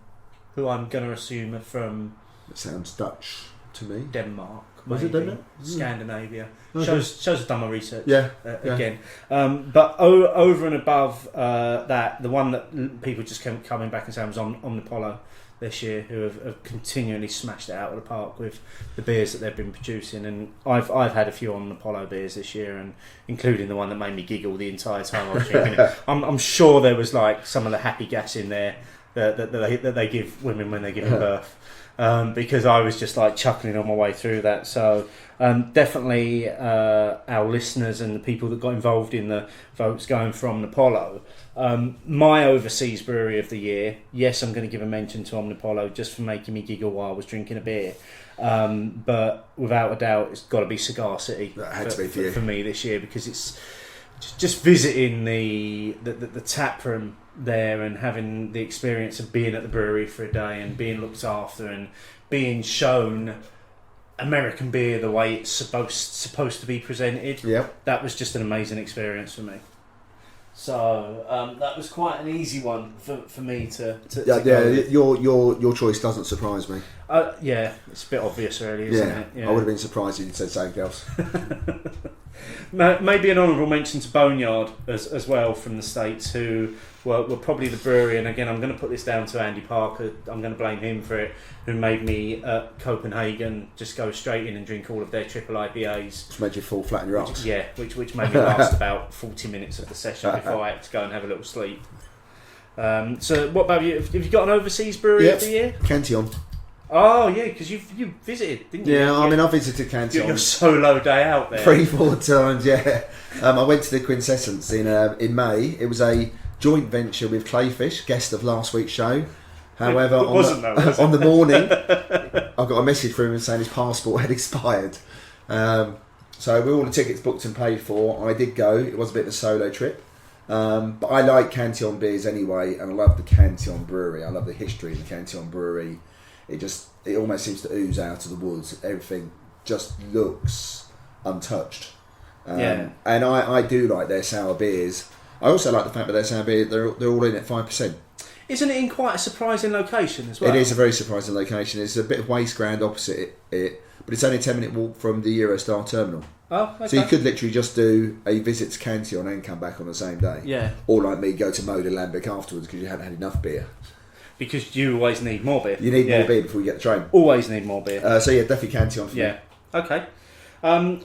Speaker 1: who I'm going to assume are from...
Speaker 2: It sounds Dutch to me.
Speaker 1: Denmark.
Speaker 2: Was it Denmark?
Speaker 1: Scandinavia.
Speaker 2: Okay.
Speaker 1: Shows I've done my research.
Speaker 2: Yeah.
Speaker 1: Again. But over and above that, the one that people just kept coming back and saying was Omnipollo this year, who have continually smashed it out of the park with the beers that they've been producing. And I've had a few Omnipollo beers this year, and including the one that made me giggle the entire time I was drinking it. I'm sure there was like some of the happy gas in there that they give women when they're giving birth. Because I was just like chuckling on my way through that. So definitely our listeners and the people that got involved in the votes going from Omnipollo. My overseas brewery of the year, yes, I'm going to give a mention to Omnipollo just for making me giggle while I was drinking a beer. But without a doubt, it's got to be Cigar City for me this year, because it's just visiting the taproom there and having the experience of being at the brewery for a day and being looked after and being shown American beer the way it's supposed to be presented.
Speaker 2: Yep.
Speaker 1: That was just an amazing experience for me. So that was quite an easy one for me to go with.
Speaker 2: Your choice doesn't surprise me.
Speaker 1: Yeah, it's a bit obvious really, isn't it? Yeah.
Speaker 2: I would have been surprised if you'd said something else.
Speaker 1: Maybe an honourable mention to Boneyard as well from the States, who were probably the brewery, and again I'm going to put this down to Andy Parker, I'm going to blame him for it, who made me at Copenhagen just go straight in and drink all of their triple IPAs.
Speaker 2: Which made you fall flat in your arse.
Speaker 1: Yeah, which made me last about 40 minutes of the session before I had to go and have a little sleep. So what about you? Have you got an overseas brewery of the year?
Speaker 2: Cantillon.
Speaker 1: Oh yeah, because you visited, didn't you?
Speaker 2: Yeah, I mean I visited Cantillon.
Speaker 1: Your solo day out there.
Speaker 2: 3-4 times, yeah. I went to the Quintessence in May. It was a joint venture with Clayfish, guest of last week's show. However, on the morning, I got a message from him saying his passport had expired. So with all the tickets booked and paid for, I did go. It was a bit of a solo trip. But I like Cantillon beers anyway, and I love the Cantillon Brewery. I love the history of the Cantillon Brewery. It almost seems to ooze out of the woods. Everything just looks untouched. And I do like their sour beers. I also like the fact that their sour beer, they're all in at 5%.
Speaker 1: Isn't it in quite a surprising location as well?
Speaker 2: It is a very surprising location. It's a bit of waste ground opposite it, but it's only a 10-minute walk from the Eurostar terminal.
Speaker 1: Oh, okay.
Speaker 2: So you could literally just do a visit to Cantillon and come back on the same day.
Speaker 1: Yeah.
Speaker 2: Or like me, go to Moda Lambic afterwards because you haven't had enough beer.
Speaker 1: Because you always need more beer.
Speaker 2: You need more beer before you get the train.
Speaker 1: Always need more beer.
Speaker 2: So yeah, definitely Cantillon for me.
Speaker 1: Yeah. Okay.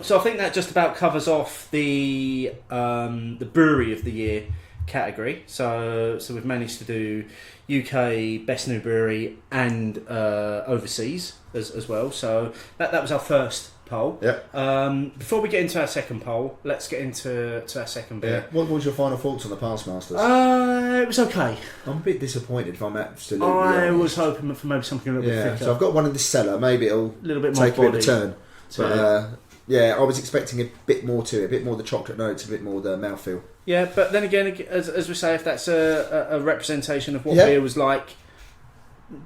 Speaker 1: So I think that just about covers off the brewery of the year category. So we've managed to do UK Best New Brewery and Overseas as well. So that was our first poll.
Speaker 2: Yeah.
Speaker 1: Before we get into our second poll, let's get into our second beer.
Speaker 2: Yeah. What was your final thoughts on the Past Masters?
Speaker 1: It was okay.
Speaker 2: I'm a bit disappointed if I'm absolutely
Speaker 1: I
Speaker 2: honest.
Speaker 1: was hoping for maybe something a little bit thicker.
Speaker 2: So I've got one in the cellar. Maybe it'll
Speaker 1: a little bit more
Speaker 2: take a bit of a turn. But yeah, I was expecting a bit more to it, a bit more the chocolate notes, a bit more the mouthfeel.
Speaker 1: Yeah, but then again, as we say, if that's a representation of what beer was like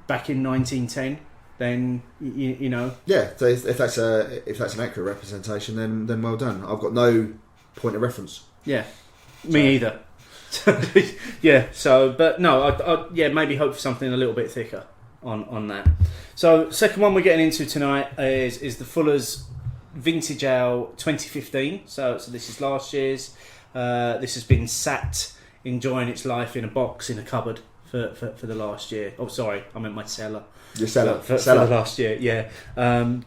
Speaker 1: back in 1910, then you know. Yeah,
Speaker 2: so if that's an accurate representation, then well done. I've got no point of reference.
Speaker 1: Yeah, me either. Yeah. So, but no, I maybe hope for something a little bit thicker on that. So, second one we're getting into tonight is the Fuller's Vintage Ale 2015. So this is last year's. This has been sat enjoying its life in a box in a cupboard for the last year. Oh, sorry, I meant my cellar.
Speaker 2: Your cellar.
Speaker 1: For the last year, yeah.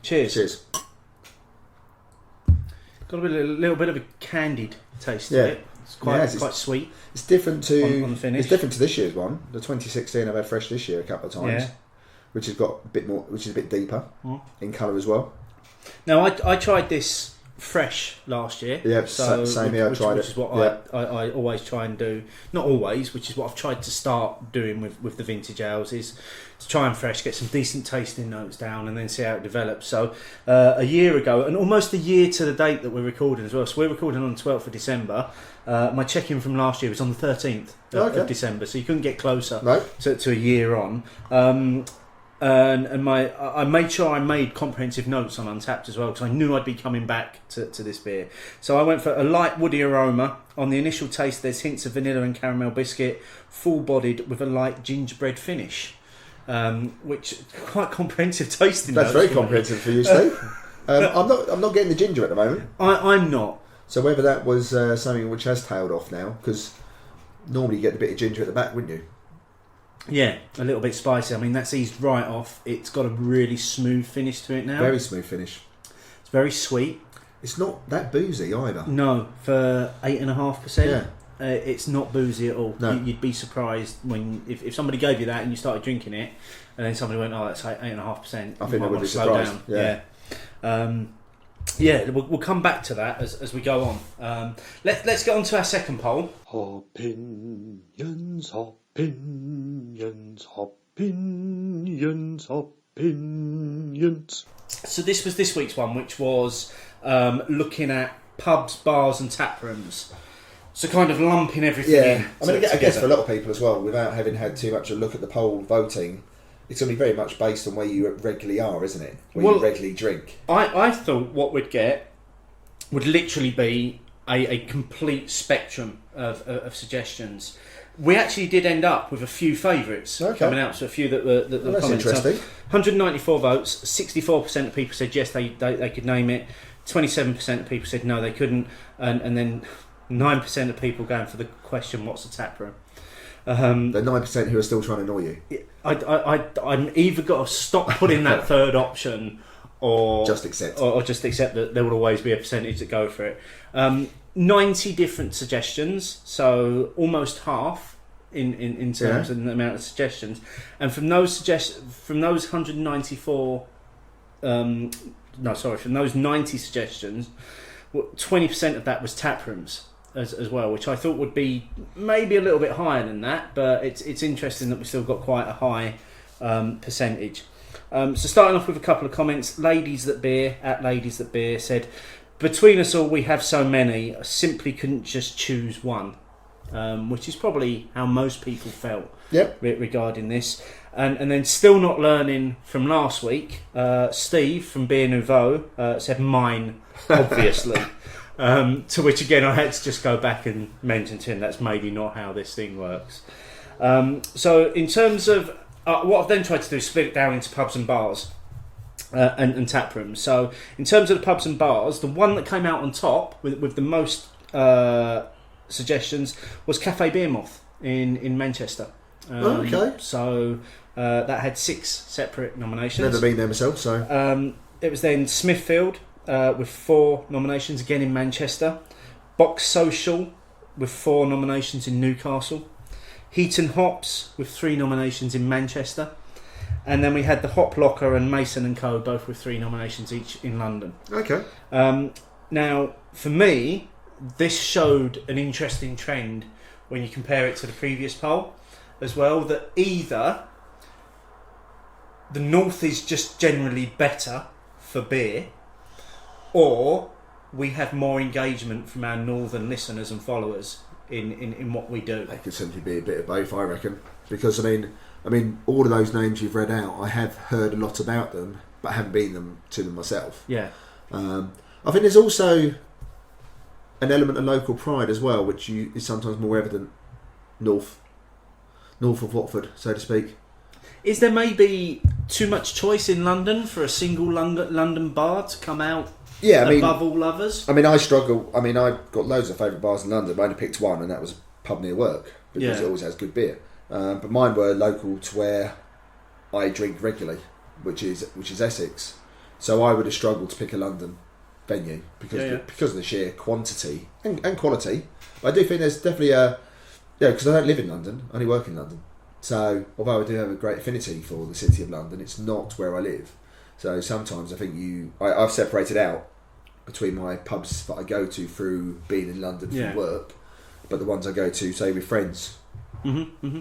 Speaker 1: Cheers.
Speaker 2: Cheers.
Speaker 1: Got a little bit of a candied taste to it. It's quite sweet.
Speaker 2: It's different to
Speaker 1: on the finish.
Speaker 2: It's different to this year's one. The 2016 I've had fresh this year a couple of times, which has got a bit more, which is a bit deeper in colour as well.
Speaker 1: Now I tried this fresh last year.
Speaker 2: Yeah, same here. I tried it.
Speaker 1: Which is what I always try and do. Not always, which is what I've tried to start doing with the vintage ales, is to try and fresh, get some decent tasting notes down, and then see how it develops. So a year ago, and almost a year to the date that we're recording as well. So we're recording on the 12th of December. My check-in from last year was on the 13th of December, so you couldn't get closer to a year on. And I made sure I made comprehensive notes on Untapped as well, because I knew I'd be coming back to this beer. So I went for a light woody aroma. On the initial taste, there's hints of vanilla and caramel biscuit, full-bodied with a light gingerbread finish, which quite comprehensive tasting.
Speaker 2: That's very comprehensive for you, Steve. I'm not getting the ginger at the moment.
Speaker 1: I'm not.
Speaker 2: So whether that was something which has tailed off now, because normally you get a bit of ginger at the back, wouldn't you?
Speaker 1: Yeah, a little bit spicy. I mean, that's eased right off. It's got a really smooth finish to it now.
Speaker 2: Very smooth finish.
Speaker 1: It's very sweet.
Speaker 2: It's not that boozy either.
Speaker 1: No, for 8.5%.
Speaker 2: Yeah.
Speaker 1: It's not boozy at all.
Speaker 2: No.
Speaker 1: You'd be surprised if somebody gave you that and you started drinking it, and then somebody went, "Oh, that's 8.5%."
Speaker 2: I think I would be surprised.
Speaker 1: Yeah. We'll come back to that as we go on. Let's get on to our second poll.
Speaker 3: Opinions, opinions, opinions, opinions.
Speaker 1: So this was this week's one, which was looking at pubs, bars, and tap rooms. So kind of lumping everything in.
Speaker 2: I mean, I guess for a lot of people as well, without having had too much a look at the poll voting, it's going to be very much based on where you regularly are, isn't it? Where you regularly drink.
Speaker 1: I thought what we'd get would literally be a complete spectrum of suggestions. We actually did end up with a few favourites coming out, so a few that were
Speaker 2: that's interesting.
Speaker 1: So 194 votes, 64% of people said yes, they could name it. 27% of people said no, they couldn't, and then 9% of people going for the question, what's a tap room?
Speaker 2: The 9% who are still trying to annoy you.
Speaker 1: I'm either got to stop putting that third option, or
Speaker 2: just accept,
Speaker 1: or just accept that there will always be a percentage that go for it. 90 different suggestions, so almost half in terms of the amount of suggestions. And from those 194, from those 90 suggestions, 20% of that was tap rooms as well, which I thought would be maybe a little bit higher than that, but it's interesting that we've still got quite a high percentage. So starting off with a couple of comments, Ladies That Beer said, between us all we have so many, I simply couldn't just choose one, which is probably how most people felt regarding this. And then still not learning from last week, Steve from Beer Nouveau said mine, obviously. To which again I had to just go back and mention to him that's maybe not how this thing works. So in terms of what I've then tried to do is split it down into pubs and bars and tap rooms. So in terms of the pubs and bars, the one that came out on top with the most suggestions was Cafe Beermoth in Manchester.
Speaker 2: Okay.
Speaker 1: So that had 6 separate nominations.
Speaker 2: Never been there myself, so.
Speaker 1: It was then Smithfield with 4 nominations, again in Manchester. Box Social with 4 nominations in Newcastle. Heat and Hops with 3 nominations in Manchester. And then we had the Hop Locker and Mason & Co. both with 3 nominations each in London.
Speaker 2: Okay.
Speaker 1: Now, for me, this showed an interesting trend when you compare it to the previous poll as well, that either the North is just generally better for beer, or we have more engagement from our Northern listeners and followers in what we do.
Speaker 2: It could simply be a bit of both, I reckon. Because, I mean, all of those names you've read out, I have heard a lot about them, but haven't been to them myself.
Speaker 1: Yeah.
Speaker 2: I think there's also an element of local pride as well, which is sometimes more evident north of Watford, so to speak.
Speaker 1: Is there maybe too much choice in London for a single London bar to come out above all others?
Speaker 2: I mean, I struggle. I mean, I've got loads of favourite bars in London, but I only picked one, and that was a pub near work, because it always has good beer. But mine were local to where I drink regularly, which is Essex. So I would have struggled to pick a London venue because of the sheer quantity and quality. But I do think there's definitely because I don't live in London, I only work in London. So although I do have a great affinity for the city of London, it's not where I live. So sometimes I think I've separated out between my pubs that I go to through being in London for work, but the ones I go to, say, with friends.
Speaker 1: Mm-hmm, mm-hmm.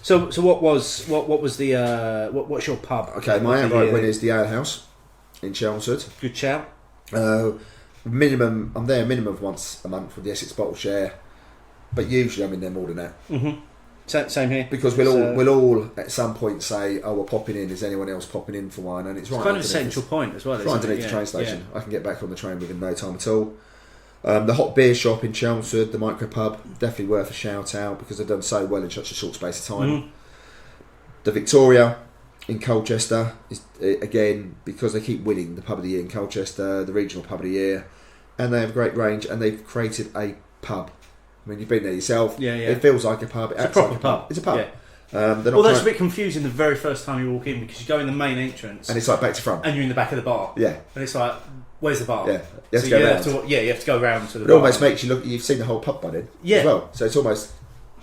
Speaker 1: So what was the what's your pub?
Speaker 2: Okay, my outright win is the Ale House in Chelmsford.
Speaker 1: Good shout.
Speaker 2: Minimum, I'm there a minimum of once a month with the Essex Bottle Share, but usually I'm in there more than that.
Speaker 1: Mm-hmm. Same here.
Speaker 2: Because we'll all at some point say, "Oh, we're popping in. Is anyone else popping in for one?" And it's right.
Speaker 1: It's kind of a central point as well.
Speaker 2: Right underneath the train station. I can get back on the train within no time at all. The Hot Beer Shop in Chelmsford, the Micro Pub, definitely worth a shout out because they've done so well in such a short space of time. Mm-hmm. The Victoria in Colchester is again because they keep winning the Pub of the Year in Colchester, the Regional Pub of the Year, and they have a great range and they've created a pub. I mean, you've been there yourself.
Speaker 1: Yeah.
Speaker 2: It feels like a pub. It acts
Speaker 1: a proper
Speaker 2: like a
Speaker 1: pub.
Speaker 2: It's a pub.
Speaker 1: Yeah. That's a bit confusing the very first time you walk in because you go in the main entrance
Speaker 2: and it's like back to front,
Speaker 1: and you're in the back of the bar.
Speaker 2: Yeah,
Speaker 1: and it's like, where's the bar?
Speaker 2: Yeah, you have to go round.
Speaker 1: You have to go round to the
Speaker 2: it
Speaker 1: bar.
Speaker 2: It almost makes you look. You've seen the whole pub by then, as well. So it's almost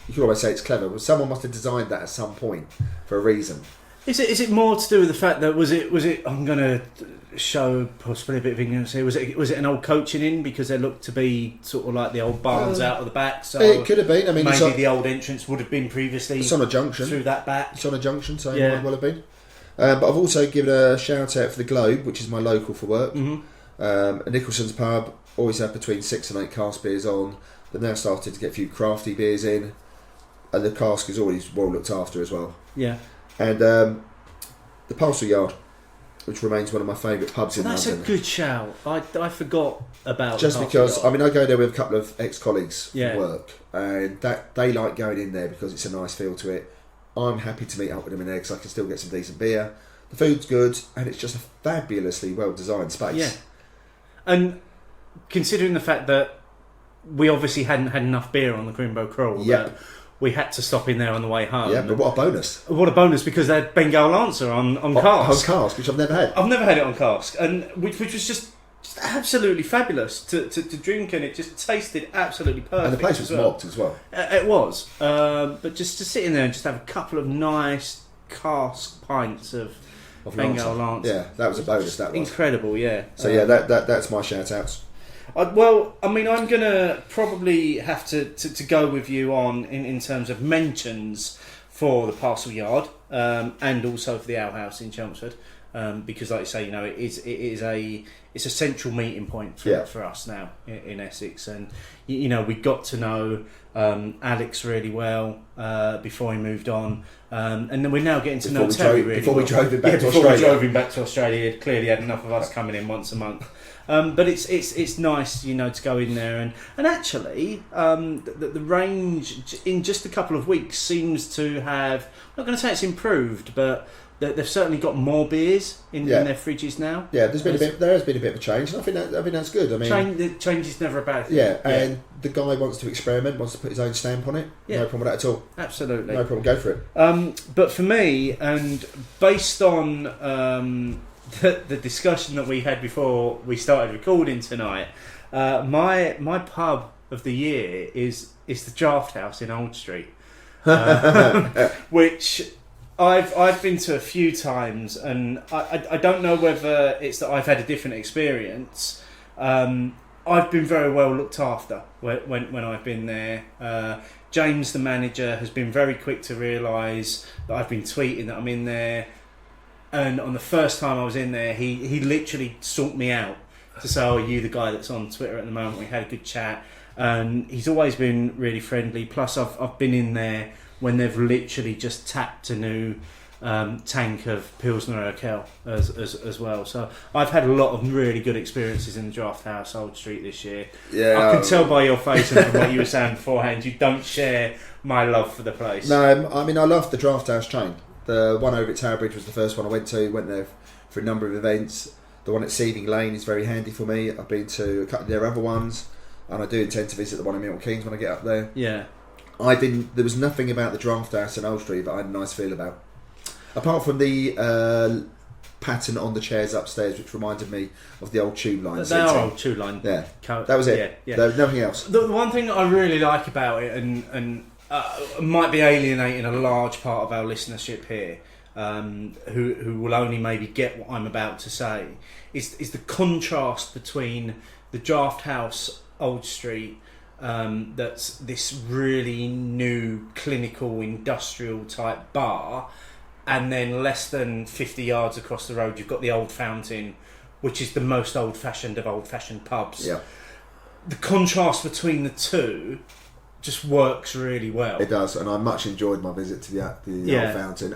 Speaker 2: you can almost say it's clever. But someone must have designed that at some point for a reason. Is
Speaker 1: it more to do with the fact that was it? I'm going to show possibly a bit of ignorance here. Was it an old coaching inn because there looked to be sort of like the old barns out of the back? So
Speaker 2: it could have been. I mean,
Speaker 1: maybe the old entrance would have been previously.
Speaker 2: It's on a junction
Speaker 1: through that back.
Speaker 2: It's on a junction, so it might well have been. But I've also given a shout out for the Globe, which is my local for work. Mm-hmm. A Nicholson's pub always have between 6 and 8 cask beers on. They've now started to get a few crafty beers in, and the cask is always well looked after as well.
Speaker 1: Yeah.
Speaker 2: And the Parcel Yard, which remains one of my favourite pubs in London.
Speaker 1: That's a good shout. I forgot about
Speaker 2: just because
Speaker 1: Yard.
Speaker 2: I mean I go there with a couple of ex-colleagues
Speaker 1: from
Speaker 2: work, and that they like going in there because it's a nice feel to it. I'm happy to meet up with them in there because I can still get some decent beer. The food's good, and it's just a fabulously well designed space.
Speaker 1: Yeah. And considering the fact that we obviously hadn't had enough beer on the Grimbo Crawl,
Speaker 2: Yep.
Speaker 1: we had to stop in there on the way home.
Speaker 2: Yeah, but what a bonus.
Speaker 1: What a bonus, because they had Bengal Lancer on cask.
Speaker 2: On cask, which I've never had.
Speaker 1: I've never had it on cask, and which was just absolutely fabulous to drink, and it just tasted absolutely perfect.
Speaker 2: And the place was mobbed as well.
Speaker 1: It was, but just to sit in there and just have a couple of nice cask pints of Bengal Lancer.
Speaker 2: Yeah, that was a bonus. That was
Speaker 1: incredible. Yeah.
Speaker 2: So yeah, that's my shout outs.
Speaker 1: Well, I mean, I'm going to probably have to go with you on in terms of mentions for the Parcel Yard and also for the Ale House in Chelmsford, because, like I say, it's a central meeting point for us now in Essex, and we got to know Alex really well before he moved on, and then we're now getting to know Terry really well.
Speaker 2: Before we drove him back to
Speaker 1: Australia.
Speaker 2: Australia.
Speaker 1: We drove him back to Australia. He'd clearly had enough of us coming in once a month. But it's nice, to go in there and actually the range in just a couple of weeks seems to have, I'm not going to say it's improved, but they've certainly got more beers in their fridges now.
Speaker 2: Yeah, there has been a bit of a change, and I think that's good. I mean,
Speaker 1: change is never a bad thing.
Speaker 2: Yeah, and the guy wants to experiment, wants to put his own stamp on it. Yeah. No problem with that at all.
Speaker 1: Absolutely,
Speaker 2: no problem. Go for it.
Speaker 1: But for me, and based on the discussion that we had before we started recording tonight, my pub of the year is the Draft House in Old Street, which I've been to a few times, and I don't know whether it's that I've had a different experience. I've been very well looked after when I've been there. James, the manager, has been very quick to realise that I've been tweeting that I'm in there. And on the first time I was in there, he literally sought me out to say, "Oh, are you the guy that's on Twitter at the moment?" We had a good chat, and he's always been really friendly. Plus, I've been in there when they've literally just tapped a new tank of Pilsner Urquell as well. So I've had a lot of really good experiences in the Draft House Old Street this year. Yeah, I can tell by your face and from what you were saying beforehand, you don't share my love for the place.
Speaker 2: No, I mean, I love the Draft House chain. The one over at Tower Bridge was the first one I went to. Went there for a number of events. The one at Seething Lane is very handy for me. I've been to a couple of their other ones, and I do intend to visit the one in Milton Keynes when I get up there.
Speaker 1: Yeah.
Speaker 2: There was nothing about the Draft House in Old Street that I had a nice feel about. Apart from the pattern on the chairs upstairs, which reminded me of the old tube line.
Speaker 1: They are old tube line.
Speaker 2: Yeah. That was it.
Speaker 1: Yeah.
Speaker 2: There was nothing else.
Speaker 1: The one thing that I really like about it, and might be alienating a large part of our listenership here, who will only maybe get what I'm about to say, is the contrast between the Draft House Old Street, that's this really new clinical industrial type bar, and then less than 50 yards across the road you've got the Old Fountain, which is the most old-fashioned of old-fashioned pubs.
Speaker 2: Yeah.
Speaker 1: The contrast between the two just works really well.
Speaker 2: It does, and I much enjoyed my visit to the Old Fountain.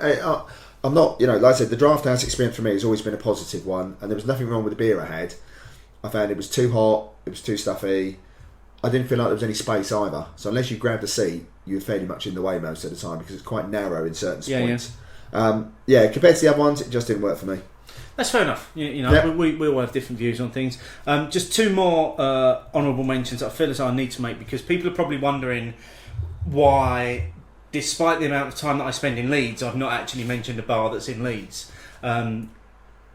Speaker 2: I'm not, like I said, the Draft House experience for me has always been a positive one, and there was nothing wrong with the beer I had. I found it was too hot, it was too stuffy. I didn't feel like there was any space either. So unless you grabbed a seat, you were fairly much in the way most of the time because it's quite narrow in certain points. Compared to the other ones, it just didn't work for me.
Speaker 1: That's fair enough. We all have different views on things. Just two more honourable mentions that I feel as I need to make, because people are probably wondering why, despite the amount of time that I spend in Leeds, I've not actually mentioned a bar that's in Leeds.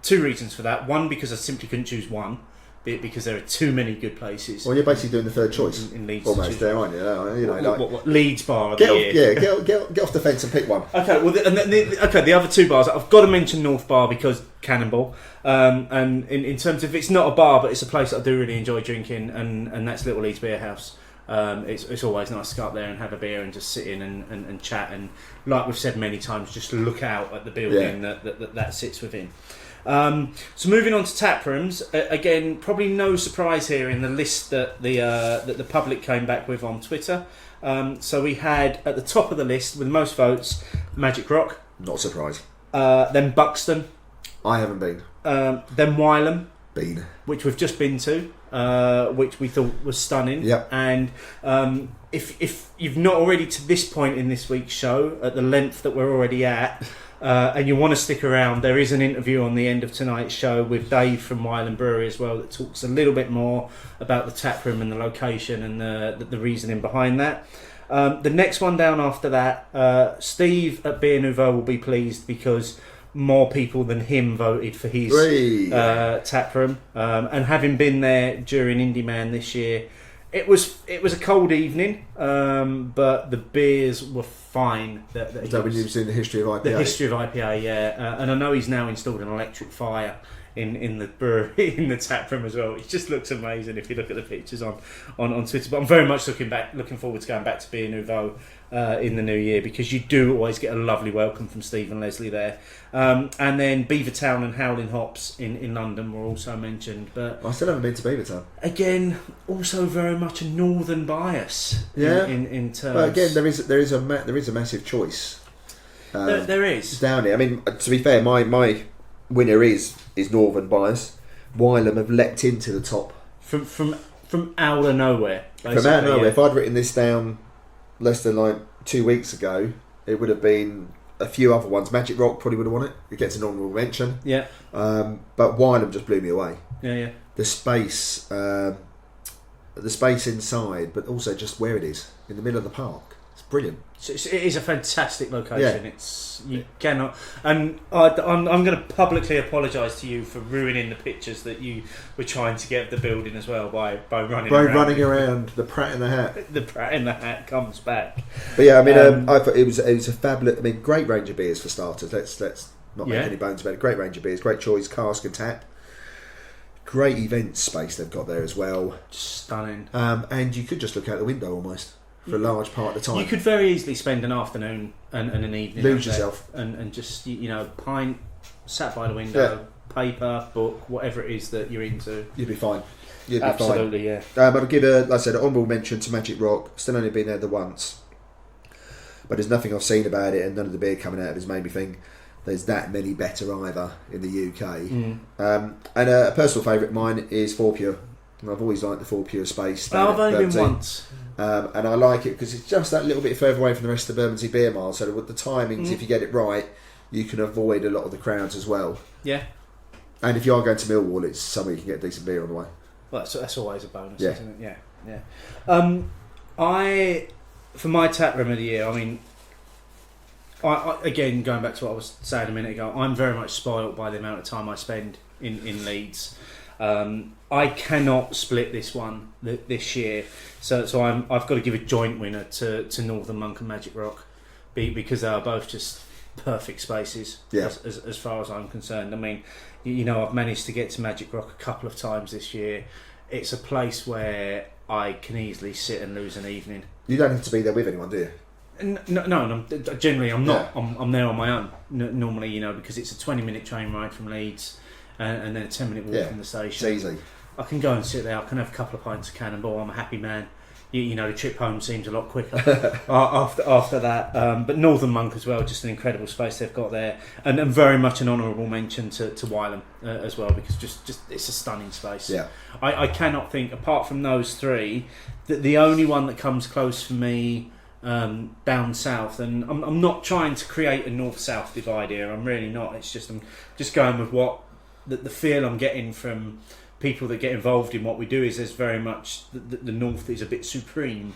Speaker 1: Two reasons for that. One, because I simply couldn't choose one, because there are too many good places.
Speaker 2: Well, you're basically doing the third choice in Leeds, almost there, aren't you?
Speaker 1: What Leeds bar of the year?
Speaker 2: Get off the fence and pick one.
Speaker 1: Okay, well, the other two bars, I've got to mention North Bar because Cannonball. And in terms of, it's not a bar, but it's a place that I do really enjoy drinking, and that's Little Leeds Beer House. It's always nice to go up there and have a beer and just sit in and chat, and like we've said many times, just look out at the building that sits within. So moving on to tap rooms, again, probably no surprise here in the list that the public came back with on Twitter. So we had at the top of the list with most votes Magic Rock.
Speaker 2: Not surprised.
Speaker 1: Then Buxton.
Speaker 2: I haven't been.
Speaker 1: Then Wylam.
Speaker 2: Been.
Speaker 1: Which we've just been to, which we thought was stunning.
Speaker 2: Yep.
Speaker 1: And if you've not already to this point in this week's show, at the length that we're already at, and you want to stick around, there is an interview on the end of tonight's show with Dave from Wylam Brewery as well that talks a little bit more about the taproom and the location and the reasoning behind that. The next one down after that, Steve at Beer Nouveau will be pleased because more people than him voted for his taproom, and having been there during Indie Man this year, it was a cold evening, but the beers were fine.
Speaker 2: Is that when you've seen the history of IPA?
Speaker 1: The history of IPA, yeah. And I know he's now installed an electric fire in the brewery, in the tap room as well. It just looks amazing if you look at the pictures on Twitter. But I'm very much looking forward to going back to Beer Nouveau in the new year, because you do always get a lovely welcome from Steve and Leslie there. And then Beavertown and Howling Hops in London were also mentioned. But
Speaker 2: I still haven't been to Beavertown.
Speaker 1: Again, also very much a northern bias.
Speaker 2: Yeah.
Speaker 1: In terms.
Speaker 2: But again, there is a massive choice.
Speaker 1: There is
Speaker 2: down here. I mean, to be fair, my winner is northern bias. Wylam have leapt into the top
Speaker 1: from out of nowhere.
Speaker 2: From out of nowhere. Yeah. If I'd written this down less than like 2 weeks ago, it would have been a few other ones. Magic Rock probably would have won it. It gets an honourable mention.
Speaker 1: Yeah.
Speaker 2: But Wylam just blew me away.
Speaker 1: Yeah.
Speaker 2: The space inside, but also just where it is in the middle of the park. It's brilliant.
Speaker 1: It is a fantastic location. Yeah. You cannot, and I'm going to publicly apologise to you for ruining the pictures that you were trying to get of the building as well by running
Speaker 2: around. The Prat in the Hat.
Speaker 1: The Prat in the Hat comes back.
Speaker 2: But yeah, I mean, I thought it was a fabulous. I mean, great range of beers for starters. Let's not make any bones about it. Great range of beers, great choice, cask and tap. Great event space they've got there as well.
Speaker 1: Stunning.
Speaker 2: And you could just look out the window almost for a large part of the time.
Speaker 1: You could very easily spend an afternoon and an evening,
Speaker 2: lose yourself,
Speaker 1: and just pint, sat by the window, paper, book, whatever it is that you're into.
Speaker 2: You'd be fine.
Speaker 1: Absolutely, yeah.
Speaker 2: But I'll give like I said, an honourable mention to Magic Rock. Still only been there the once, but there's nothing I've seen about it, and none of the beer coming out of it has made me think there's that many better either in the UK. And a personal favourite of mine is 4 Pure. And I've always liked the 4 Pure space.
Speaker 1: I've only been once.
Speaker 2: And I like it because it's just that little bit further away from the rest of the Bermondsey Beer Mile, so with the timings, if you get it right, you can avoid a lot of the crowds as well.
Speaker 1: Yeah.
Speaker 2: And if you are going to Millwall, it's somewhere you can get decent beer on the way.
Speaker 1: Well, that's always a bonus, isn't it? Yeah. For my tap room of the year, I mean, I again, going back to what I was saying a minute ago, I'm very much spoilt by the amount of time I spend in Leeds. I cannot split this one this year, so I've got to give a joint winner to Northern Monk and Magic Rock, because they are both just perfect spaces as far as I'm concerned. I mean, I've managed to get to Magic Rock a couple of times this year. It's a place where I can easily sit and lose an evening. You
Speaker 2: don't have to be there with anyone, do you?
Speaker 1: No, generally I'm not. Yeah. I'm there on my own normally, because it's a 20-minute train ride from Leeds and then a 10-minute walk from the station.
Speaker 2: It's easy.
Speaker 1: I can go and sit there. I can have a couple of pints of Cannonball. I'm a happy man. The trip home seems a lot quicker after that. But Northern Monk as well, just an incredible space they've got there, and very much an honourable mention to Wylam as well, because just it's a stunning space.
Speaker 2: Yeah,
Speaker 1: I cannot think, apart from those three, that the only one that comes close for me down south, and I'm not trying to create a north-south divide here. I'm really not. It's just I'm just going with what the feel I'm getting from people that get involved in what we do is there's very much the north is a bit supreme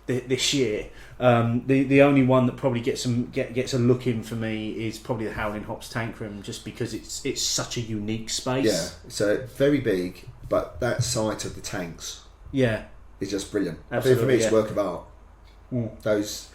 Speaker 1: this year. The only one that probably gets a look in for me is probably the Howling Hops Tank Room, just because it's such a unique space.
Speaker 2: Yeah, so very big, but that site of the tanks is just brilliant. Absolutely, I think for me it's a work of art. Those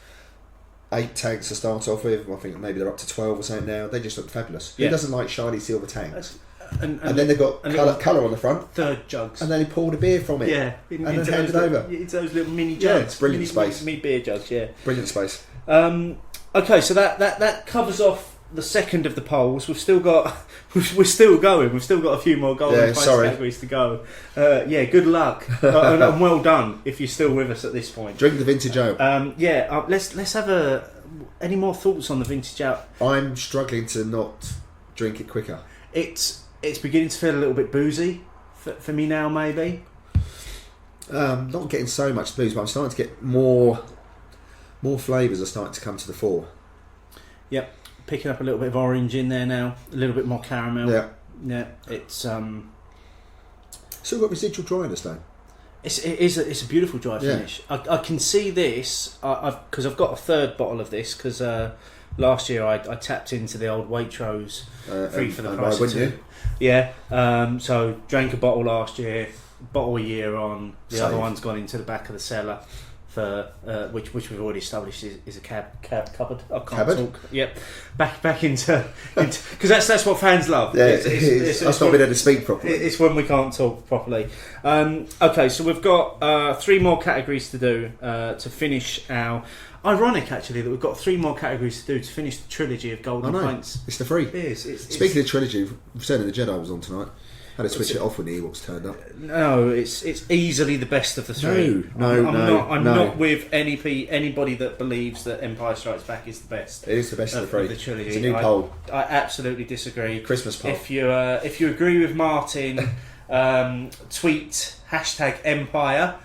Speaker 2: 8 tanks to start off with, I think maybe they're up to 12 or something now. They just look fabulous. Who doesn't like shiny silver tanks? And then they've got colour on the front.
Speaker 1: Third jugs.
Speaker 2: And then he poured a beer from it.
Speaker 1: Yeah.
Speaker 2: And then handed over.
Speaker 1: It's those little mini jugs.
Speaker 2: Yeah, it's brilliant space.
Speaker 1: Mini beer jugs, yeah.
Speaker 2: Brilliant space.
Speaker 1: Okay, so that covers off the second of the polls. We're still going. We've still got a few more Golden Pints categories to go. Good luck. And well done if you're still with us at this point.
Speaker 2: Drink the vintage ale.
Speaker 1: Let's have any more thoughts on the vintage ale?
Speaker 2: I'm struggling to not drink it quicker.
Speaker 1: It's beginning to feel a little bit boozy for me now, maybe.
Speaker 2: Not getting so much booze, but I'm starting to get more flavours are starting to come to the fore.
Speaker 1: Yep. picking up a little bit of orange in there now, a little bit more caramel.
Speaker 2: Yeah.
Speaker 1: It's
Speaker 2: Still got residual dryness though.
Speaker 1: It's a beautiful dry finish. I can see this because I've got a third bottle of this because last year I tapped into the old Waitrose free for the price of two. Yeah. So drank a bottle last year, bottle a year on. The other one's gone into the back of the cellar for which we've already established is a cupboard. I can't talk. Yep. Back into because that's what fans love.
Speaker 2: Yeah, it's not being able to speak properly.
Speaker 1: It's when we can't talk properly. Okay, so we've got 3 more categories to do to finish our. Ironic, actually, that we've got 3 more categories to do to finish the trilogy of Golden Pints.
Speaker 2: It's the free.
Speaker 1: It is.
Speaker 2: Speaking of trilogy, Return of the Jedi was on tonight. Had to switch it off when the Ewoks turned up.
Speaker 1: No, it's easily the best of the 3. I'm not with anybody that believes that Empire Strikes Back is the best.
Speaker 2: It is the best of the 3.
Speaker 1: The trilogy.
Speaker 2: It's a new poll.
Speaker 1: I absolutely disagree.
Speaker 2: Christmas poll.
Speaker 1: If you agree with Martin, tweet #Empire.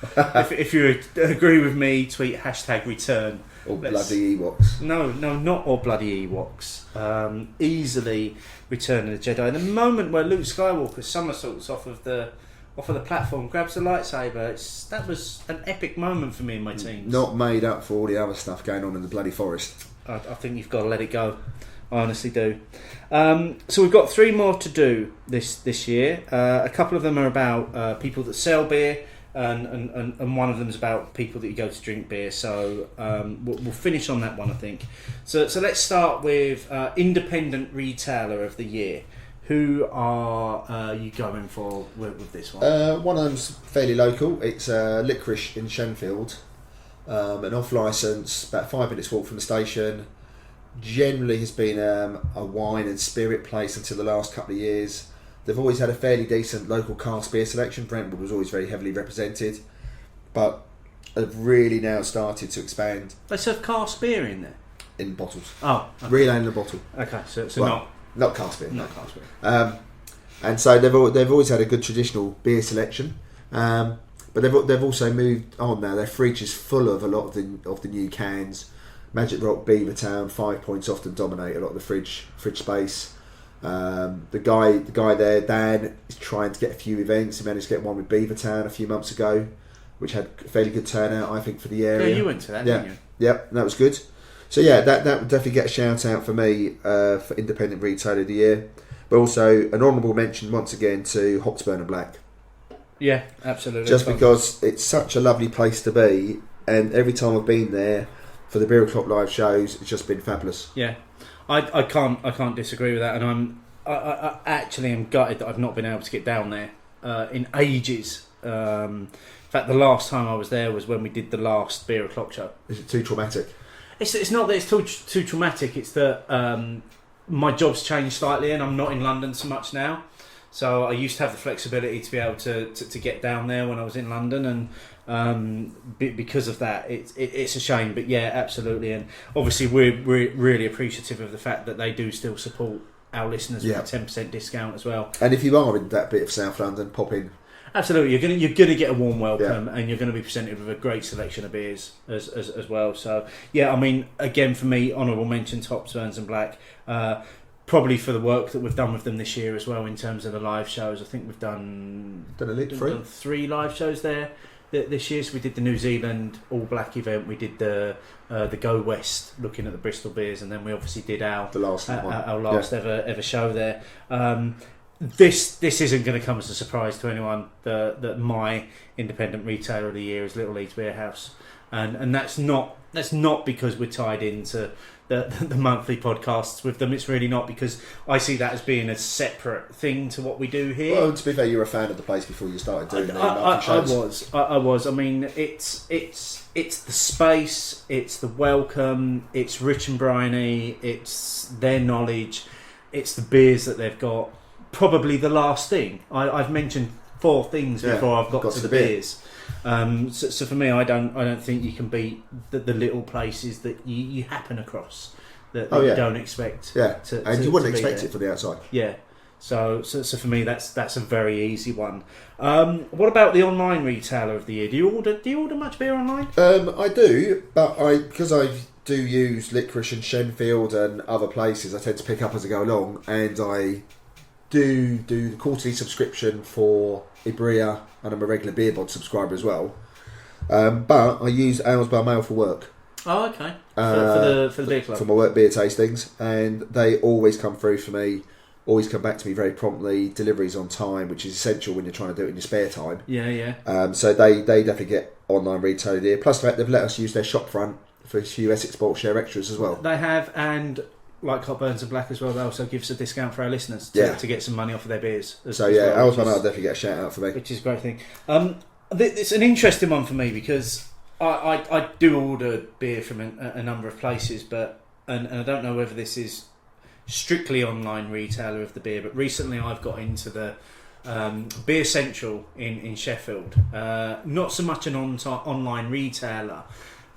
Speaker 1: if you agree with me, tweet #Return.
Speaker 2: Or bloody Ewoks.
Speaker 1: No, not all bloody Ewoks. Easily Return of the Jedi. The moment where Luke Skywalker somersaults off of the platform, grabs the lightsaber, that was an epic moment for me and my teams.
Speaker 2: Not made up for all the other stuff going on in the bloody forest.
Speaker 1: I think you've got to let it go. I honestly do. So we've got 3 more to do this year. A couple of them are about people that sell beer. And one of them is about people that you go to drink beer. So we'll finish on that one, I think. So let's start with independent retailer of the year. Who are you going for with this one?
Speaker 2: One of them's fairly local. It's Licorice in Shenfield, an off licence, about 5 minutes walk from the station. Generally has been a wine and spirit place until the last couple of years. They've always had a fairly decent local cask beer selection. Brentwood was always very heavily represented, but have really now started to expand.
Speaker 1: They serve cask beer in there?
Speaker 2: In bottles.
Speaker 1: Oh. Okay.
Speaker 2: Real ale in a bottle.
Speaker 1: Okay, so
Speaker 2: not cask beer.
Speaker 1: Not cask beer.
Speaker 2: And so they've always had a good traditional beer selection, but they've also moved on now. Their fridge is full of a lot of the new cans. Magic Rock, Beavertown, 5 Points often dominate a lot of the fridge space. The guy there, Dan, is trying to get a few events. He managed to get one with Beavertown a few months ago, which had a fairly good turnout, I think, for the area.
Speaker 1: Yeah, you went to that, didn't you?
Speaker 2: Yep, that was good. So yeah, that would definitely get a shout out for me for Independent Retailer of the Year. But also an honourable mention once again to Hopsburn and Black.
Speaker 1: Yeah, absolutely.
Speaker 2: Just because it's such a lovely place to be, and every time I've been there for the Beer O'Clock live shows, it's just been fabulous.
Speaker 1: Yeah. I can't disagree with that, and I actually am gutted that I've not been able to get down there in ages. In fact, the last time I was there was when we did the last Beer O'Clock show.
Speaker 2: Is it too traumatic?
Speaker 1: It's not that it's too traumatic. It's that my job's changed slightly, and I'm not in London so much now. So I used to have the flexibility to be able to get down there when I was in London, and because of that, it's a shame. But yeah, absolutely, and obviously we're really appreciative of the fact that they do still support our listeners with a 10% discount as well.
Speaker 2: And if you are in that bit of South London, pop in.
Speaker 1: Absolutely, you're gonna get a warm welcome, and you're going to be presented with a great selection of beers as well. So yeah, I mean, again for me, honourable mention to Hopsburns and Black. Probably for the work that we've done with them this year as well in terms of the live shows. I think we've done 3 live shows there this year. So we did the New Zealand All Black event, we did the Go West looking at the Bristol beers, and then we obviously did our last ever show there. This isn't going to come as a surprise to anyone that my independent retailer of the year is Little Leeds Beer House, and that's not because we're tied into the monthly podcasts with them. It's really not, because I see that as being a separate thing to what we do here.
Speaker 2: Well, to be fair, you were a fan of the place before you started doing the monthly shows.
Speaker 1: I was. I mean, it's the space, it's the welcome, it's rich and briny, it's their knowledge, it's the beers that they've got. Probably the last thing. I've mentioned 4 things before I've got to the beers. So for me, I don't think you can beat the little places that you happen across that you don't expect.
Speaker 2: Yeah, and you wouldn't expect it from the outside.
Speaker 1: Yeah. So for me, that's a very easy one. What about the online retailer of the year? Do you order much beer online?
Speaker 2: I do, but because I've do use Licorice and Shenfield and other places. I tend to pick up as I go along, and I do the quarterly subscription for Ibria, and I'm a regular Beerbod subscriber as well. But I use Ales by Mail for work.
Speaker 1: Oh, okay. For the beer club.
Speaker 2: For my work beer tastings, and they always come through for me. Always come back to me very promptly. Deliveries on time, which is essential when you're trying to do it in your spare time.
Speaker 1: Yeah.
Speaker 2: So they definitely get online retail here. Plus, they've let us use their shop front for US Export Share Extras as well.
Speaker 1: They have, and like Hot Burns and Black as well, they also give us a discount for our listeners to get some money off of their beers.
Speaker 2: Ales by Mail definitely get a shout out for me.
Speaker 1: Which is a great thing. It's an interesting one for me because I do order beer from a number of places, but and I don't know whether this is strictly online retailer of the beer, but recently I've got into the Beer Central in Sheffield. Not so much an online retailer,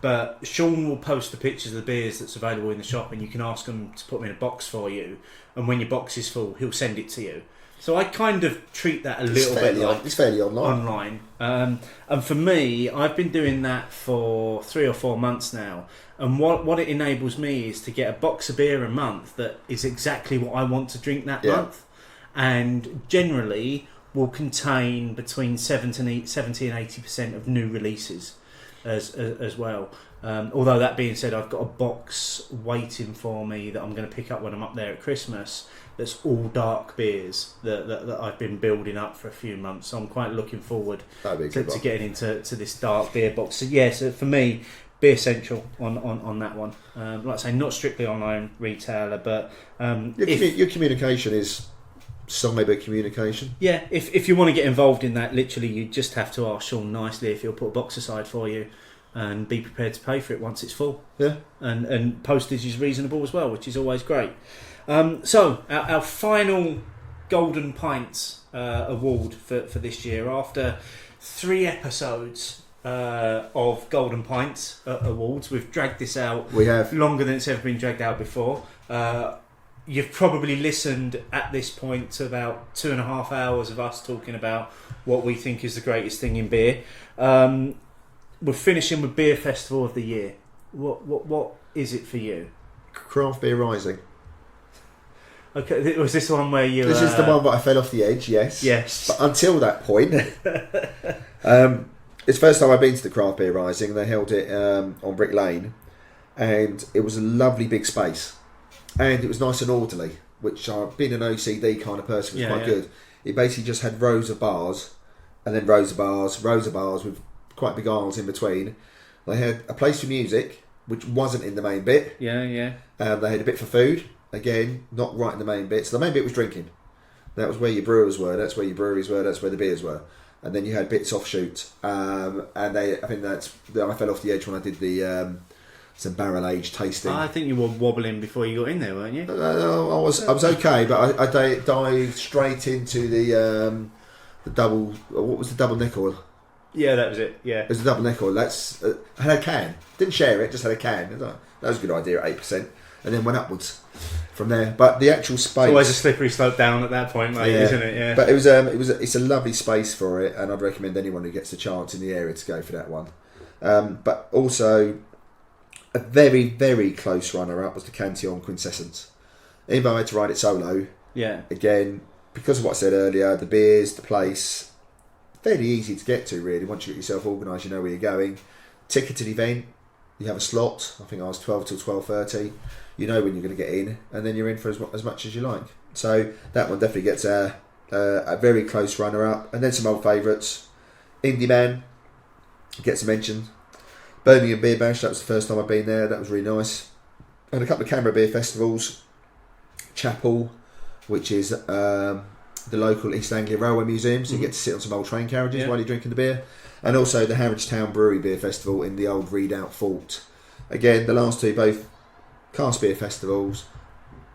Speaker 1: but Sean will post the pictures of the beers that's available in the shop, and you can ask them to put them in a box for you, and when your box is full he'll send it to you. So I kind of treat that a little bit like
Speaker 2: it's fairly online.
Speaker 1: And for me, I've been doing that for 3 or 4 months now. And what it enables me is to get a box of beer a month that is exactly what I want to drink that month, and generally will contain between 70 and 80% of new releases as well. Although that being said, I've got a box waiting for me that I'm going to pick up when I'm up there at Christmas. That's all dark beers that I've been building up for a few months. So I'm quite looking forward to getting into this dark beer box. So so for me, Beer Central on that one. Like I say, not strictly online retailer, but
Speaker 2: your communication is cyber communication.
Speaker 1: Yeah, if you want to get involved in that, literally you just have to ask Sean nicely if he'll put a box aside for you, and be prepared to pay for it once it's full.
Speaker 2: Yeah,
Speaker 1: and postage is reasonable as well, which is always great. So our final Golden Pints award for this year, after 3 episodes of Golden Pints awards. We've dragged this out.
Speaker 2: We have
Speaker 1: longer than it's ever been dragged out before. You've probably listened at this point to about 2.5 hours of us talking about what we think is the greatest thing in beer. We're finishing with Beer Festival of the Year. What is it for you?
Speaker 2: Craft Beer Rising.
Speaker 1: Okay, was this one where you...
Speaker 2: This is the one that I fell off the edge, yes.
Speaker 1: Yes.
Speaker 2: But until that point... it's the first time I've been to the Craft Beer Rising. They held it on Brick Lane, and it was a lovely big space, and it was nice and orderly, which being an OCD kind of person was quite good. It basically just had rows of bars, and then rows of bars with quite big aisles in between. They had a place for music, which wasn't in the main bit.
Speaker 1: Yeah.
Speaker 2: They had a bit for food, again, not right in the main bit. So the main bit was drinking. That was where your brewers were, that's where your breweries were, that's where the beers were. And then you had bits offshoot, and I think I fell off the edge when I did the some barrel aged tasting.
Speaker 1: I think you were wobbling before you got in there, weren't you?
Speaker 2: I was okay, but I dived straight into the double. What was the double neck oil?
Speaker 1: Yeah, that was it. Yeah,
Speaker 2: it was a double neck oil. That's I had a can. Didn't share it, just had a can. That was a good idea at 8%, and then went upwards from there. But the actual space,
Speaker 1: it's always a slippery slope down at that point, like, isn't it? Yeah.
Speaker 2: But it's a lovely space for it, and I'd recommend anyone who gets the chance in the area to go for that one. But also, a very, very close runner-up was the Cantillon Quintessence. Even though I had to ride it solo, again, because of what I said earlier, the beers, the place, fairly easy to get to, really. Once you get yourself organised, you know where you're going. Ticketed event, you have a slot. I think I was 12 till 12:30. You know when you're going to get in, and then you're in for as much as you like. So that one definitely gets a very close runner-up. And then some old favourites. Indie Man gets a mention. Birmingham Beer Bash, that was the first time I've been there. That was really nice. And a couple of Canberra beer festivals. Chapel, which is the local East Anglia Railway Museum, so you get to sit on some old train carriages while you're drinking the beer. And also the Harridgetown Brewery Beer Festival in the old Redoubt Fort. Again, the last two both cask beer festivals,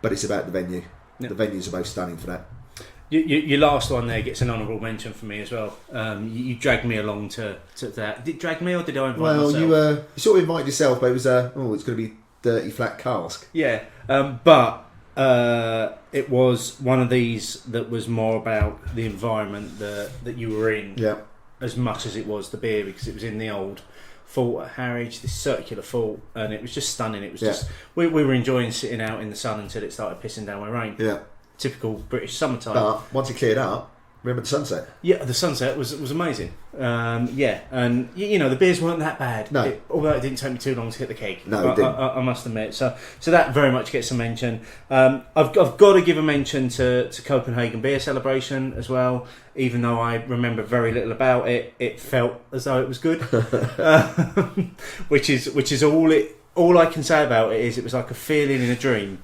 Speaker 2: but it's about the venue. The venues are both stunning for that.
Speaker 1: Your last one there gets an honourable mention for me as well. You dragged me along to that. Did it drag me or did I invite myself?
Speaker 2: Well, you sort of invited yourself, but it was it's going to be dirty flat cask.
Speaker 1: Yeah, but it was one of these that was more about the environment that you were in, as much as it was the beer, because it was in the old fort at Harwich, this circular fort, and it was just stunning. It was
Speaker 2: Yeah.
Speaker 1: just we were enjoying sitting out in the sun until it started pissing down with rain.
Speaker 2: Yeah.
Speaker 1: Typical British summertime.
Speaker 2: But once it cleared up, remember the sunset?
Speaker 1: Yeah, the sunset was amazing. Yeah, and you know the beers weren't that bad.
Speaker 2: No.
Speaker 1: Although it didn't take me too long to hit the keg.
Speaker 2: No, it didn't.
Speaker 1: I must admit. So that very much gets a mention. I've got to give a mention to Copenhagen Beer Celebration as well. Even though I remember very little about it, it felt as though it was good. Which is all I can say about it is it was like a feeling in a dream.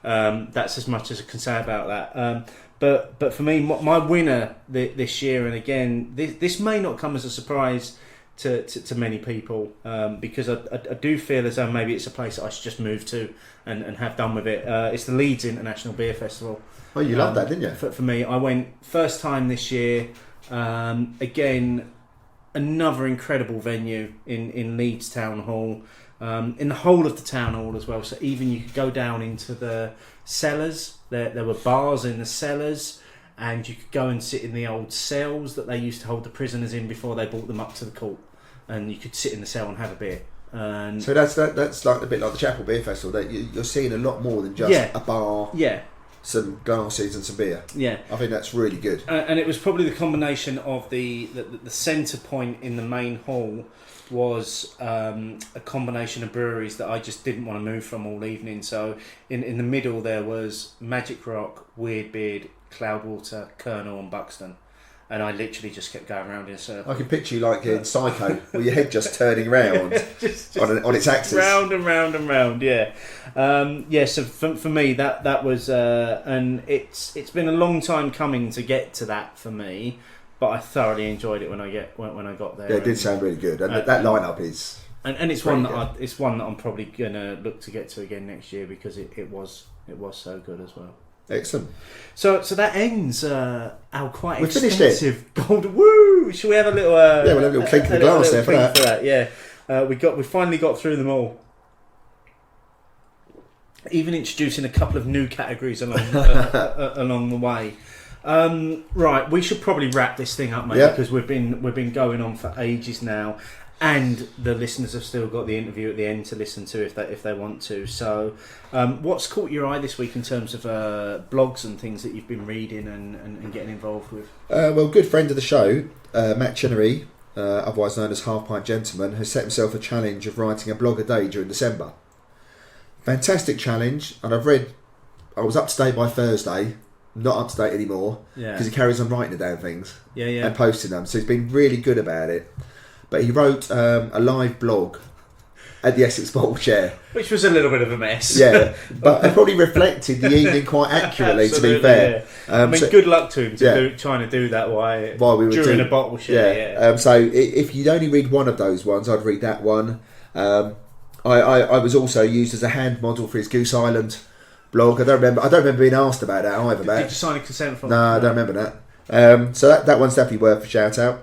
Speaker 1: That's as much as I can say about that. But for me, my winner this year, and again, this may not come as a surprise to many people, because I do feel as though maybe it's a place that I should just move to and have done with it. It's the Leeds International Beer Festival.
Speaker 2: Oh, you loved that, didn't you?
Speaker 1: For me, I went first time this year. Again, another incredible venue in Leeds Town Hall. In the whole of the town hall as well, so even you could go down into the cellars. There were bars in the cellars, and you could go and sit in the old cells that they used to hold the prisoners in before they brought them up to the court, and you could sit in the cell and have a beer. And
Speaker 2: so that's like a bit like the Chapel Beer Festival. That you're seeing a lot more than just a bar, some glasses and some beer.
Speaker 1: Yeah,
Speaker 2: I think that's really good.
Speaker 1: And it was probably the combination of the centre point in the main hall was a combination of breweries that I just didn't want to move from all evening. So in the middle there was Magic Rock, Weirdbeard, Cloudwater, Colonel and Buxton, and I literally just kept going around in a circle.
Speaker 2: I can picture you like in Psycho, with your head just turning round
Speaker 1: just
Speaker 2: on its axis,
Speaker 1: round and round and round. Yeah, So for me that was, and it's been a long time coming to get to that for me. But I thoroughly enjoyed it when I got there.
Speaker 2: Yeah, it did sound really good, and that lineup is.
Speaker 1: And it's one that it's one that I'm probably gonna look to get to again next year because it was so good as well.
Speaker 2: Excellent.
Speaker 1: So that ends our quite
Speaker 2: We finished
Speaker 1: extensive golden. Woo! Should we have a little?
Speaker 2: Yeah, we'll have a little clink in the glass there for that.
Speaker 1: Yeah, we finally got through them all. Even introducing a couple of new categories along the way. Right, we should probably wrap this thing up, mate, because we've been going on for ages now, and the listeners have still got the interview at the end to listen to if they want to. So, what's caught your eye this week in terms of blogs and things that you've been reading and getting involved with?
Speaker 2: Well, good friend of the show, Matt Chinnery, otherwise known as Half Pint Gentleman, has set himself a challenge of writing a blog a day during December. Fantastic challenge, and I was up to date by Thursday. Not up to date anymore because he carries on writing the damn things and posting them, so he's been really good about it. But he wrote a live blog at the Essex Bottle Share,
Speaker 1: which was a little bit of a mess.
Speaker 2: Yeah, but it probably reflected the evening quite accurately. To be fair,
Speaker 1: I mean, good luck to him trying to do that while we were during a bottle share.
Speaker 2: So if you'd only read one of those ones, I'd read that one. I was also used as a hand model for his Goose Island blog. I don't remember being asked about that either.
Speaker 1: Did you sign a consent form?
Speaker 2: No, I don't remember that. So that one's definitely worth a shout out.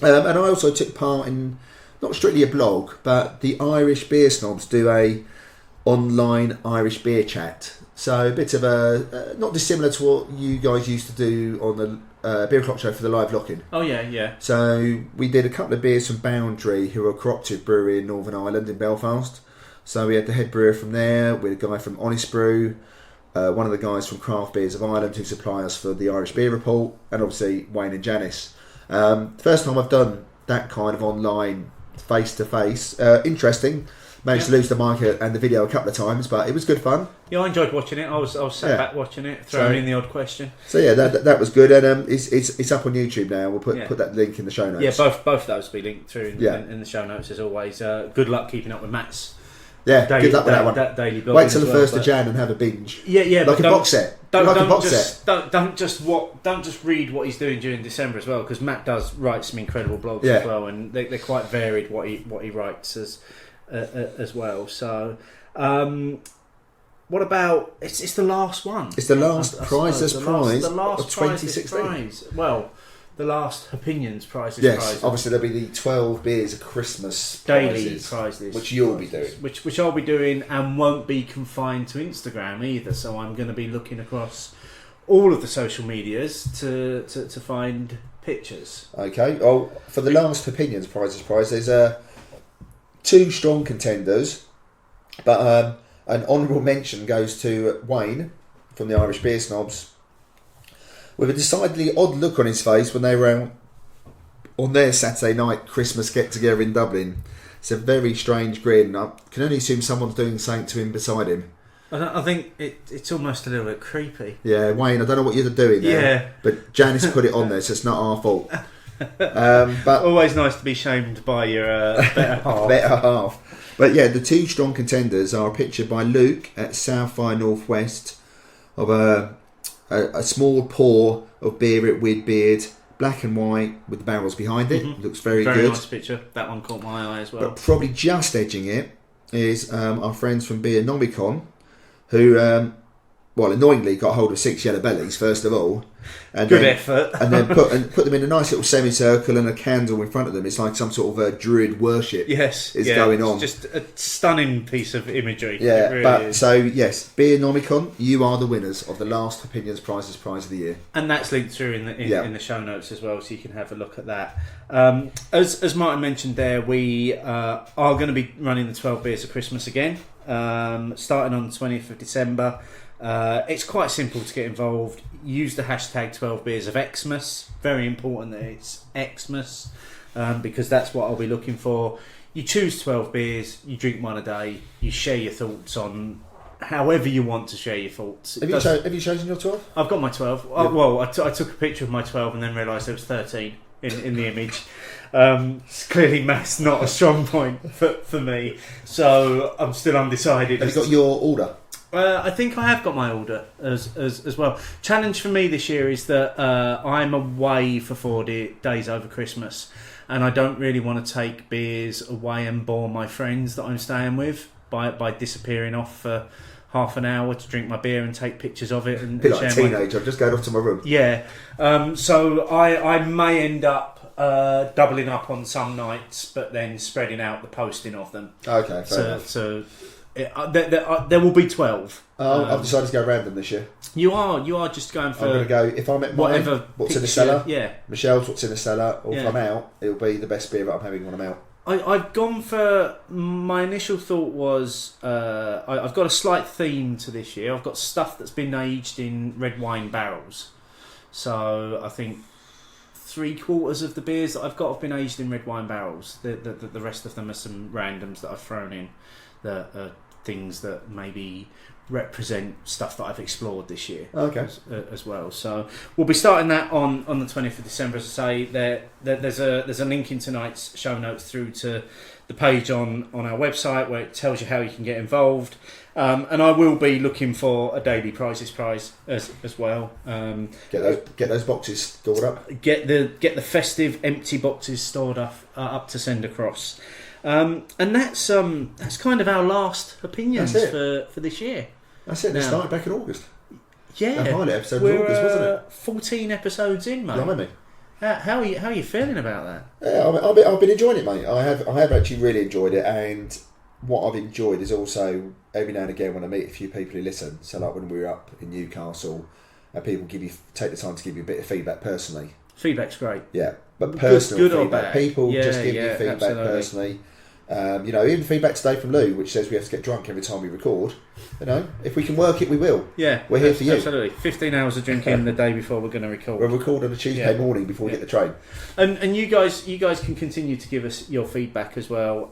Speaker 2: And I also took part in, not strictly a blog, but the Irish Beer Snobs do a online Irish beer chat. So a bit of not dissimilar to what you guys used to do on the Beer O'Clock show for the live lock-in.
Speaker 1: Oh yeah.
Speaker 2: So we did a couple of beers from Boundary, who are a cooperative brewery in Northern Ireland in Belfast. So we had the head brewer from there, we had a guy from Honest Brew, one of the guys from Craft Beers of Ireland who supply us for the Irish Beer Report, and obviously Wayne and Janice. First time I've done that kind of online face-to-face. Interesting. Managed to lose the mic and the video a couple of times, but it was good fun.
Speaker 1: Yeah, I enjoyed watching it. I was sat back watching it, throwing in the odd question.
Speaker 2: So yeah, that was good, and it's up on YouTube now. We'll put that link in the show notes.
Speaker 1: Yeah, both of those will be linked through in the show notes as always. Good luck keeping up with Matt's.
Speaker 2: Yeah, good luck with that one.
Speaker 1: Daily
Speaker 2: wait till the 1st of Jan and have a binge.
Speaker 1: Yeah,
Speaker 2: like a box set.
Speaker 1: Don't just read what he's doing during December as well, because Matt does write some incredible blogs as well, and they're quite varied what he writes as well. So, what about it's the last one?
Speaker 2: It's the last Prizeless Prize of 2016.
Speaker 1: Well, the last Hopinions Prize.
Speaker 2: Yes, obviously there'll be the 12 beers of Christmas
Speaker 1: daily prizes,
Speaker 2: which you'll be doing.
Speaker 1: Which I'll be doing, and won't be confined to Instagram either. So I'm going to be looking across all of the social medias to find pictures.
Speaker 2: Okay. Well, for the last Hopinions Prize, there's two strong contenders, but an honourable mention goes to Wayne from the Irish Beer Snobs, with a decidedly odd look on his face when they were out on their Saturday night Christmas get-together in Dublin. It's a very strange grin. I can only assume someone's doing something to him beside him.
Speaker 1: I think it's almost a little bit creepy.
Speaker 2: Yeah, Wayne, I don't know what you're doing there.
Speaker 1: Yeah.
Speaker 2: But Janice put it on there, so it's not our fault. But
Speaker 1: always nice to be shamed by your better half.
Speaker 2: Better half. But yeah, the two strong contenders are pictured by Luke at Southfire Northwest of a small pour of beer at Whitbeard, black and white with the barrels behind it.
Speaker 1: Mm-hmm.
Speaker 2: Looks very
Speaker 1: Very
Speaker 2: good.
Speaker 1: nice picture. That one caught my eye as well.
Speaker 2: But probably just edging it is our friends from Beernomincon, who, annoyingly got hold of 6 yellow bellies first of all, and
Speaker 1: good
Speaker 2: then,
Speaker 1: effort,
Speaker 2: and then put them in a nice little semicircle and a candle in front of them. It's like some sort of druid worship.
Speaker 1: Yes,
Speaker 2: is going on.
Speaker 1: It's just a stunning piece of imagery.
Speaker 2: Yeah,
Speaker 1: it really
Speaker 2: but
Speaker 1: is.
Speaker 2: so yes, Beernomincon, you are the winners of the last Hopinions Prizeless Prize of the year,
Speaker 1: and that's linked through in the show notes as well, so you can have a look at that. As Martin mentioned there, we are going to be running the 12 beers of Christmas again, starting on the 20th of December. It's quite simple to get involved. Use the hashtag 12 beers of Xmas. Very important that it's Xmas, because that's what I'll be looking for. You choose 12 beers, you drink one a day, you share your thoughts on however you want to share your thoughts.
Speaker 2: Have you chosen your 12?
Speaker 1: I've got my 12.
Speaker 2: Yeah.
Speaker 1: I took a picture of my 12 and then realised there was 13 in the image. Clearly math's not a strong point for me, so I'm still undecided.
Speaker 2: Have you got your order?
Speaker 1: I think I have got my order as well. Challenge for me this year is that I'm away for 4 days over Christmas, and I don't really want to take beers away and bore my friends that I'm staying with by disappearing off for half an hour to drink my beer and take pictures of it. And
Speaker 2: a bit like a
Speaker 1: share
Speaker 2: teenager, I've just going off to my room.
Speaker 1: Yeah, so I may end up doubling up on some nights, but then spreading out the posting of them.
Speaker 2: Okay, fair enough.
Speaker 1: So there will be 12.
Speaker 2: I've decided to go random this year.
Speaker 1: You are just going for.
Speaker 2: I'm going to go, if I'm at
Speaker 1: whatever
Speaker 2: mine, what's in the
Speaker 1: picture,
Speaker 2: cellar,
Speaker 1: yeah.
Speaker 2: Michelle's what's in the cellar, or if
Speaker 1: Yeah.
Speaker 2: I'm out, it'll be the best beer that I'm having when I'm out.
Speaker 1: I've gone for. My initial thought was I've got a slight theme to this year. I've got stuff that's been aged in red wine barrels. So I think 3/4 of the beers that I've got have been aged in red wine barrels. The rest of them are some randoms that I've thrown in. That are things that maybe represent stuff that I've explored this year.
Speaker 2: Okay.
Speaker 1: As well. So we'll be starting that on the 20th of December. As I say, there's a link in tonight's show notes through to the page on our website where it tells you how you can get involved. And I will be looking for a daily Prizeless Prize as well.
Speaker 2: Get those boxes stored up.
Speaker 1: Get the festive empty boxes stored up to send across. And that's kind of our last opinions for this year.
Speaker 2: That's it. They started back in August.
Speaker 1: Yeah,
Speaker 2: The pilot episode was August, wasn't it?
Speaker 1: 14 episodes in, mate.
Speaker 2: Blimey.
Speaker 1: How are you feeling about that?
Speaker 2: Yeah, I've been enjoying it, mate. I have actually really enjoyed it, and what I've enjoyed is also every now and again when I meet a few people who listen. So like when we were up in Newcastle, and people take the time to give you a bit of feedback personally.
Speaker 1: Feedback's great.
Speaker 2: Yeah, but personal
Speaker 1: good or
Speaker 2: feedback.
Speaker 1: bad.
Speaker 2: People
Speaker 1: Yeah,
Speaker 2: just give you feedback
Speaker 1: absolutely.
Speaker 2: personally. Even feedback today from Lou, which says we have to get drunk every time we record. If we can work it, we will.
Speaker 1: Yeah,
Speaker 2: We're here for you.
Speaker 1: Absolutely. 15 hours of drinking the day before we're going to record.
Speaker 2: We'll record on a Tuesday morning before we get the train.
Speaker 1: And you guys can continue to give us your feedback as well.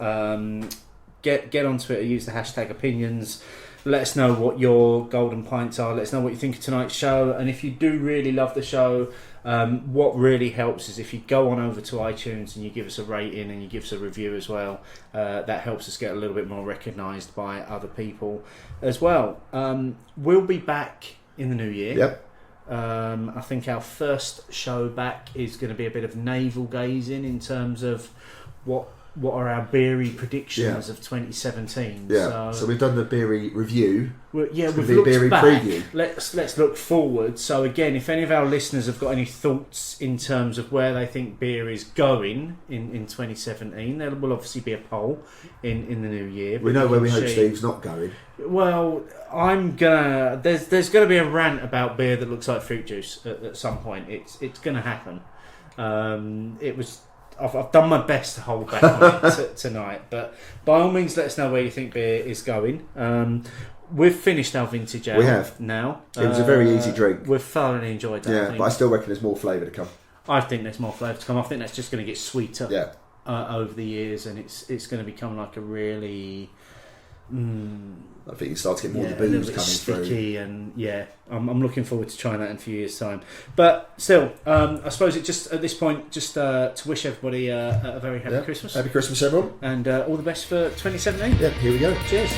Speaker 1: Get on Twitter, use the hashtag opinions. Let us know what your golden pints are. Let us know what you think of tonight's show. And if you do really love the show, what really helps is if you go on over to iTunes and you give us a rating and you give us a review as well. That helps us get a little bit more recognised by other people as well. We'll be back in the new year.
Speaker 2: Yep.
Speaker 1: I think our first show back is going to be a bit of navel gazing in terms of what are our Beery predictions of 2017.
Speaker 2: Yeah. So we've done the Beery review.
Speaker 1: We've
Speaker 2: be a
Speaker 1: looked
Speaker 2: Beery
Speaker 1: back.
Speaker 2: preview.
Speaker 1: Let's look forward. So again, if any of our listeners have got any thoughts in terms of where they think beer is going in 2017, there will obviously be a poll in the new year.
Speaker 2: We know where we hope Steve's not going.
Speaker 1: Well, there's gonna be a rant about beer that looks like fruit juice at some point. It's gonna happen. I've done my best to hold back on it tonight, but by all means, let us know where you think beer is going. We've finished our vintage ale.
Speaker 2: We have
Speaker 1: now.
Speaker 2: It was a very easy drink.
Speaker 1: We've thoroughly enjoyed that.
Speaker 2: Yeah, but I still reckon there's more flavour to come.
Speaker 1: I think there's more flavour to come. I think that's just going to get sweeter.
Speaker 2: Yeah.
Speaker 1: Over the years, and it's going to become like a really.
Speaker 2: I think you start to get more of the
Speaker 1: a little
Speaker 2: booze
Speaker 1: bit
Speaker 2: coming
Speaker 1: sticky,
Speaker 2: through.
Speaker 1: and I'm looking forward to trying that in a few years' time. But still, I suppose it just at this point, just to wish everybody a very happy Christmas.
Speaker 2: Happy Christmas, everyone,
Speaker 1: and all the best for 2017.
Speaker 2: Yeah, here we go.
Speaker 1: Cheers.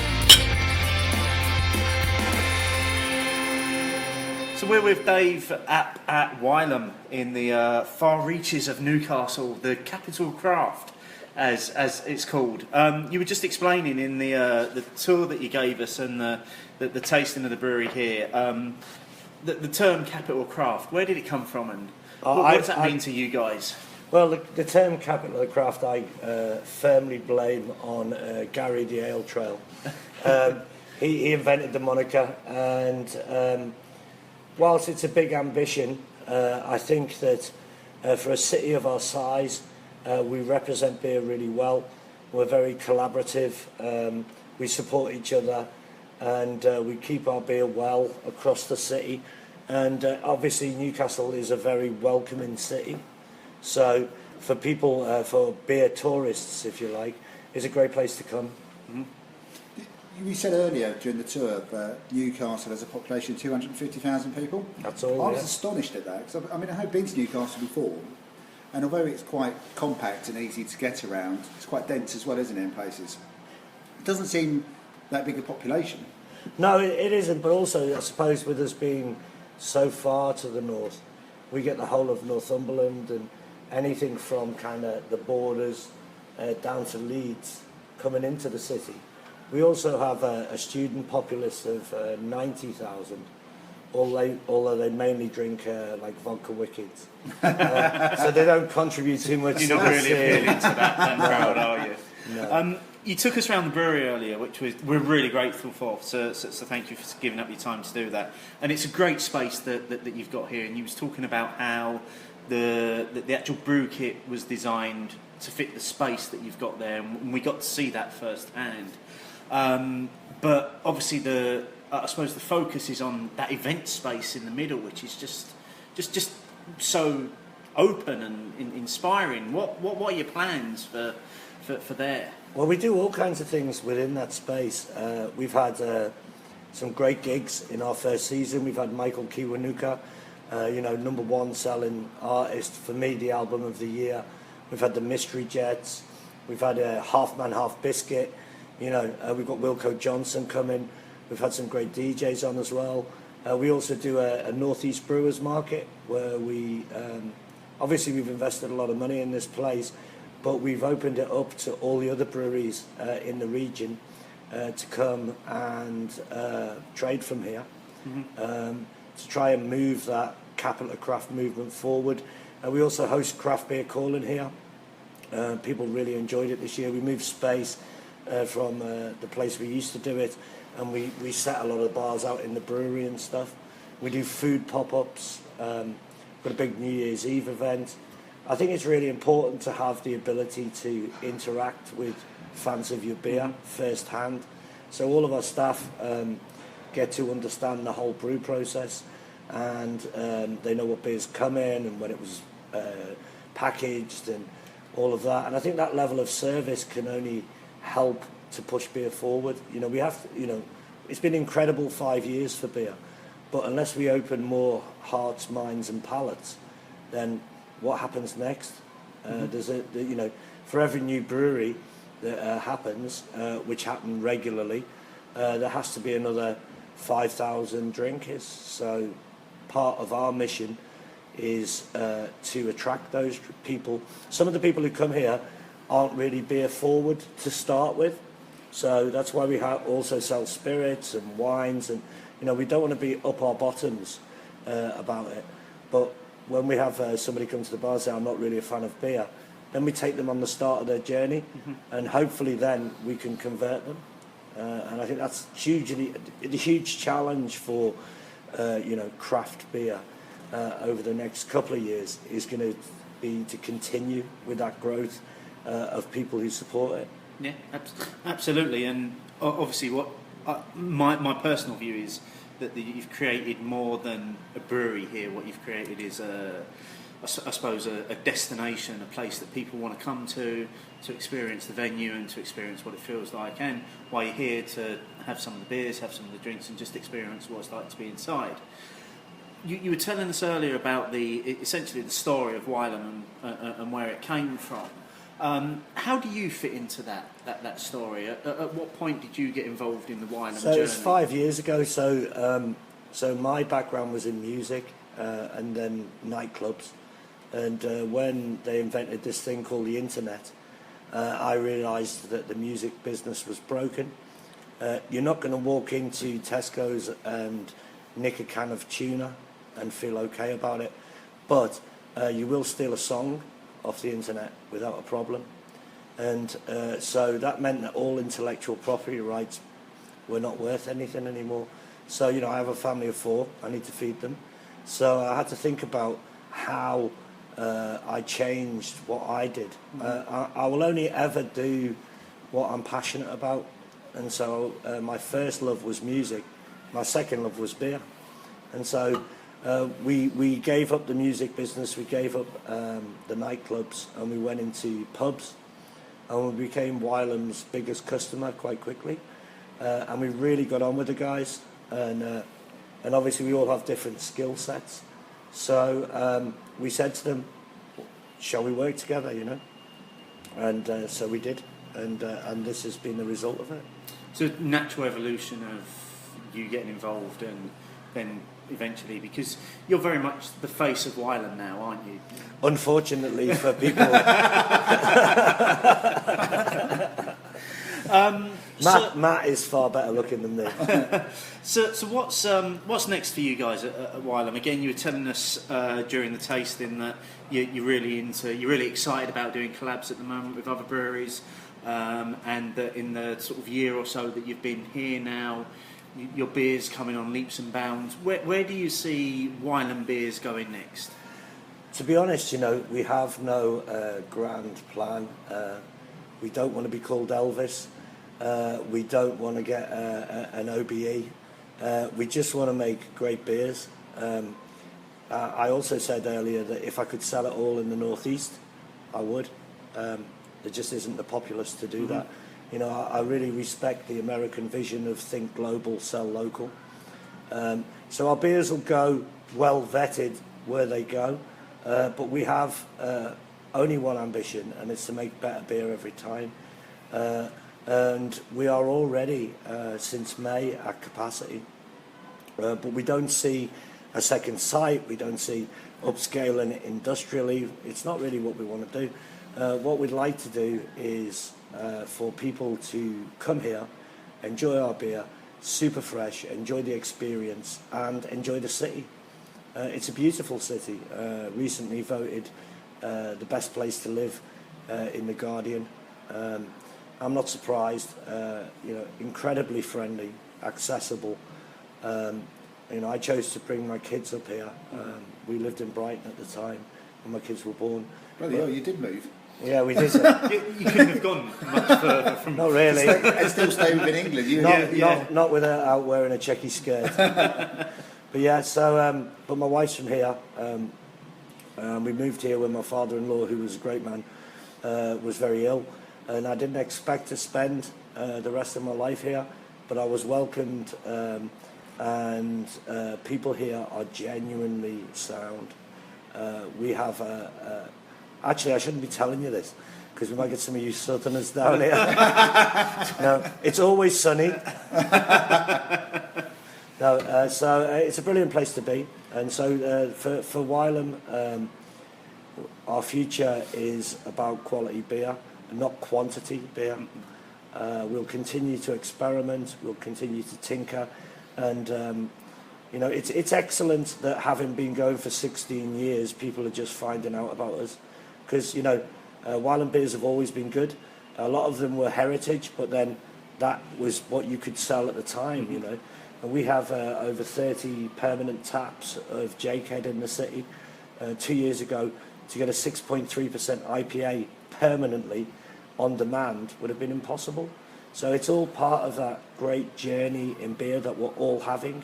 Speaker 1: So we're with Dave at Wylam in the far reaches of Newcastle, the capital craft, as it's called. You were just explaining in the tour that you gave us and the tasting of the brewery here, the term capital craft. Where did it come from, and what does that mean to you guys?
Speaker 4: Well, the term capital of the craft I firmly blame on Gary the Ale Trail. He invented the moniker, and whilst it's a big ambition, I think that for a city of our size, we represent beer really well. We're very collaborative. We support each other, and we keep our beer well across the city. And obviously, Newcastle is a very welcoming city. So for people, for beer tourists, if you like, it's a great place to come.
Speaker 5: Mm-hmm. You said earlier during the tour that Newcastle has a population of 250,000 people.
Speaker 4: That's all.
Speaker 5: I was astonished at that, because I have been to Newcastle before, and although it's quite compact and easy to get around, it's quite dense as well, isn't it, in places? It doesn't seem that big a population.
Speaker 4: No, it isn't, but also I suppose with us being so far to the north, we get the whole of Northumberland and anything from kind of the borders down to Leeds coming into the city. We also have a student populace of 90,000, although they mainly drink like vodka wickeds. So they don't contribute too much.
Speaker 1: You're not really appealing to that crowd, are you?
Speaker 4: No.
Speaker 1: You took us around the brewery earlier, which we're really grateful for. So thank you for giving up your time to do that. And it's a great space that you've got here. And you was talking about how the actual brew kit was designed to fit the space that you've got there, and we got to see that firsthand. But obviously I suppose the focus is on that event space in the middle, which is just so open and inspiring. What are your plans for there?
Speaker 4: Well, we do all kinds of things within that space. We've had some great gigs in our first season. We've had Michael Kiwanuka, #1 selling artist, for me the album of the year. We've had the Mystery Jets. We've had Half Man Half Biscuit. We've got Wilco Johnson coming. We've had some great DJs on as well. We also do a Northeast Brewers Market where we obviously we've invested a lot of money in this place, but we've opened it up to all the other breweries in the region to come and trade from here, to try and move that capital of craft movement forward. We also host craft beer calling here. People really enjoyed it this year. We moved space from the place we used to do it, and we set a lot of bars out in the brewery and stuff. We do food pop-ups. Got a big New Year's Eve event. I think it's really important to have the ability to interact with fans of your beer firsthand. So all of our staff get to understand the whole brew process, and they know what beers come in and when it was packaged and all of that. And I think that level of service can only help to push beer forward. We have to, it's been incredible 5 years for beer, but unless we open more hearts, minds and palates, then what happens next? There's for every new brewery that happens, which happen regularly, there has to be another 5,000 drinkers. So part of our mission is to attract those people. Some of the people who come here aren't really beer forward to start with, so that's why we also sell spirits and wines, and we don't want to be up our bottoms about it. But when we have somebody come to the bar and say, I'm not really a fan of beer, then we take them on the start of their journey, and hopefully then we can convert them. And I think that's a huge challenge for craft beer over the next couple of years, is going to be to continue with that growth of people who support it.
Speaker 1: Yeah, absolutely. And obviously, what my personal view is that you've created more than a brewery here. What you've created is I suppose a destination, a place that people want to come to experience the venue and to experience what it feels like. And while you're here, to have some of the beers, have some of the drinks, and just experience what it's like to be inside. You were telling us earlier about essentially the story of Wylam and where it came from. How do you fit into that story? At what point did you get involved in the Wylam journey?
Speaker 4: So it was 5 years ago. So my background was in music and then nightclubs. And when they invented this thing called the internet, I realised that the music business was broken. You're not going to walk into Tesco's and nick a can of tuna and feel okay about it, but you will steal a song off the internet without a problem. And so that meant that all intellectual property rights were not worth anything anymore. So, I have a family of 4, I need to feed them. So I had to think about how I changed what I did. I will only ever do what I'm passionate about. And so my first love was music. My second love was beer. And so we gave up the music business, we gave up the nightclubs, and we went into pubs. And we became Wylam's biggest customer quite quickly. And we really got on with the guys. And obviously we all have different skill sets. So we said to them, shall we work together, And so we did. And this has been the result of it.
Speaker 1: So natural evolution of you getting involved and then eventually, because you're very much the face of Wylam now, aren't you?
Speaker 4: Unfortunately for people. Matt is far better looking than me.
Speaker 1: So what's next for you guys at Wylam? Again, you were telling us during the tasting that you're really excited about doing collabs at the moment with other breweries, and that in the sort of year or so that you've been here now, your beers coming on leaps and bounds. Where do you see Wylam beers going next?
Speaker 4: To be honest, we have no grand plan. We don't want to be called Elvis. We don't want to get an OBE. We just want to make great beers. I also said earlier that if I could sell it all in the Northeast, I would. There just isn't the populace to do that. I really respect the American vision of think global, sell local. So our beers will go well vetted where they go, but we have only one ambition, and it's to make better beer every time. And we are already, since May, at capacity. But we don't see a second site, we don't see upscaling it industrially. It's not really what we want to do. What we'd like to do is for people to come here, enjoy our beer, super fresh, enjoy the experience, and enjoy the city. It's a beautiful city. Recently voted the best place to live in The Guardian. I'm not surprised. Incredibly friendly, accessible. I chose to bring my kids up here. We lived in Brighton at the time when my kids were born.
Speaker 5: Bloody hell, you did move.
Speaker 4: Yeah, we did.
Speaker 1: You couldn't have gone much further from.
Speaker 4: Not really.
Speaker 5: And still stay within England.
Speaker 4: Not without out wearing a checky skirt. But yeah, so but my wife's from here. We moved here when my father-in-law, who was a great man, was very ill, and I didn't expect to spend the rest of my life here, but I was welcomed, and people here are genuinely sound. We have actually, I shouldn't be telling you this, because we might get some of you Southerners down here. No, it's always sunny. No, so it's a brilliant place to be. And so for Wylam, our future is about quality beer, not quantity beer. We'll continue to experiment, we'll continue to tinker, and it's excellent that having been going for 16 years, people are just finding out about us. Because, Wylam beers have always been good. A lot of them were heritage, but then that was what you could sell at the time, And we have over 30 permanent taps of Jakehead in the city. 2 years ago, to get a 6.3% IPA permanently on demand would have been impossible. So it's all part of that great journey in beer that we're all having.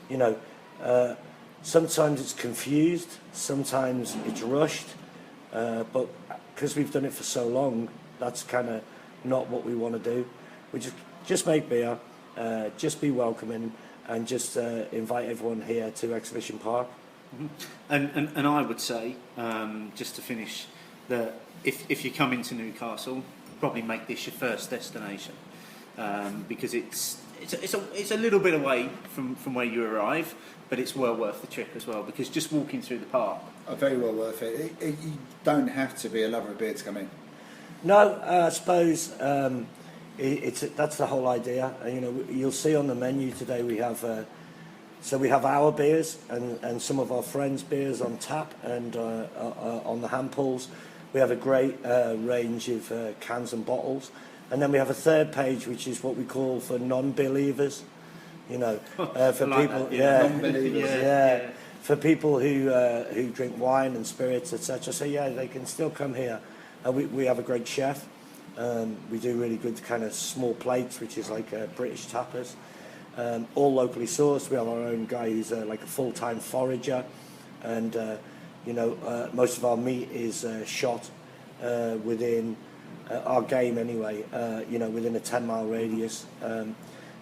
Speaker 4: You know, sometimes it's confused, sometimes it's rushed, but because we've done it for so long, that's kind of not what we want to do. We just make beer, just be welcoming, and just invite everyone here to Exhibition Park.
Speaker 1: Mm-hmm. And I would say, just to finish, that if you come into Newcastle, probably make this your first destination, because it's a little bit away from where you arrive, but it's well worth the trip as well, because just walking through the park.
Speaker 5: Very well worth it. You don't have to be a lover of beer to come in.
Speaker 4: No, I suppose that's the whole idea. You know, you'll see on the menu today we have our beers and some of our friends' beers on tap and on the hand pulls. We have a great range of cans and bottles, and then we have a third page which is what we call for non-believers. You know, for like people,
Speaker 5: non-believers.
Speaker 4: Yeah. For people who drink wine and spirits, etc. So yeah, they can still come here. We have a great chef. We do really good kind of small plates, which is like British tapas. All locally sourced. We have our own guy who's like a full-time forager, and most of our meat is shot within our game anyway. Within a 10-mile radius.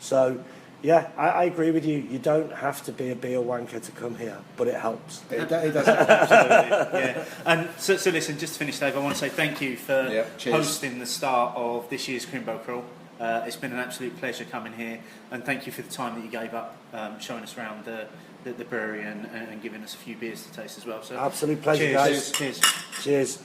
Speaker 4: So. Yeah, I agree with you. You don't have to be a beer wanker to come here, but it helps.
Speaker 5: It does.
Speaker 1: Absolutely, yeah. And so listen, just to finish, Dave, I want to say thank you for hosting the start of this year's Crimbo Crawl. It's been an absolute pleasure coming here, and thank you for the time that you gave up showing us around the brewery and giving us a few beers to taste as well. So
Speaker 4: absolute pleasure,
Speaker 1: cheers.
Speaker 4: guys. Cheers.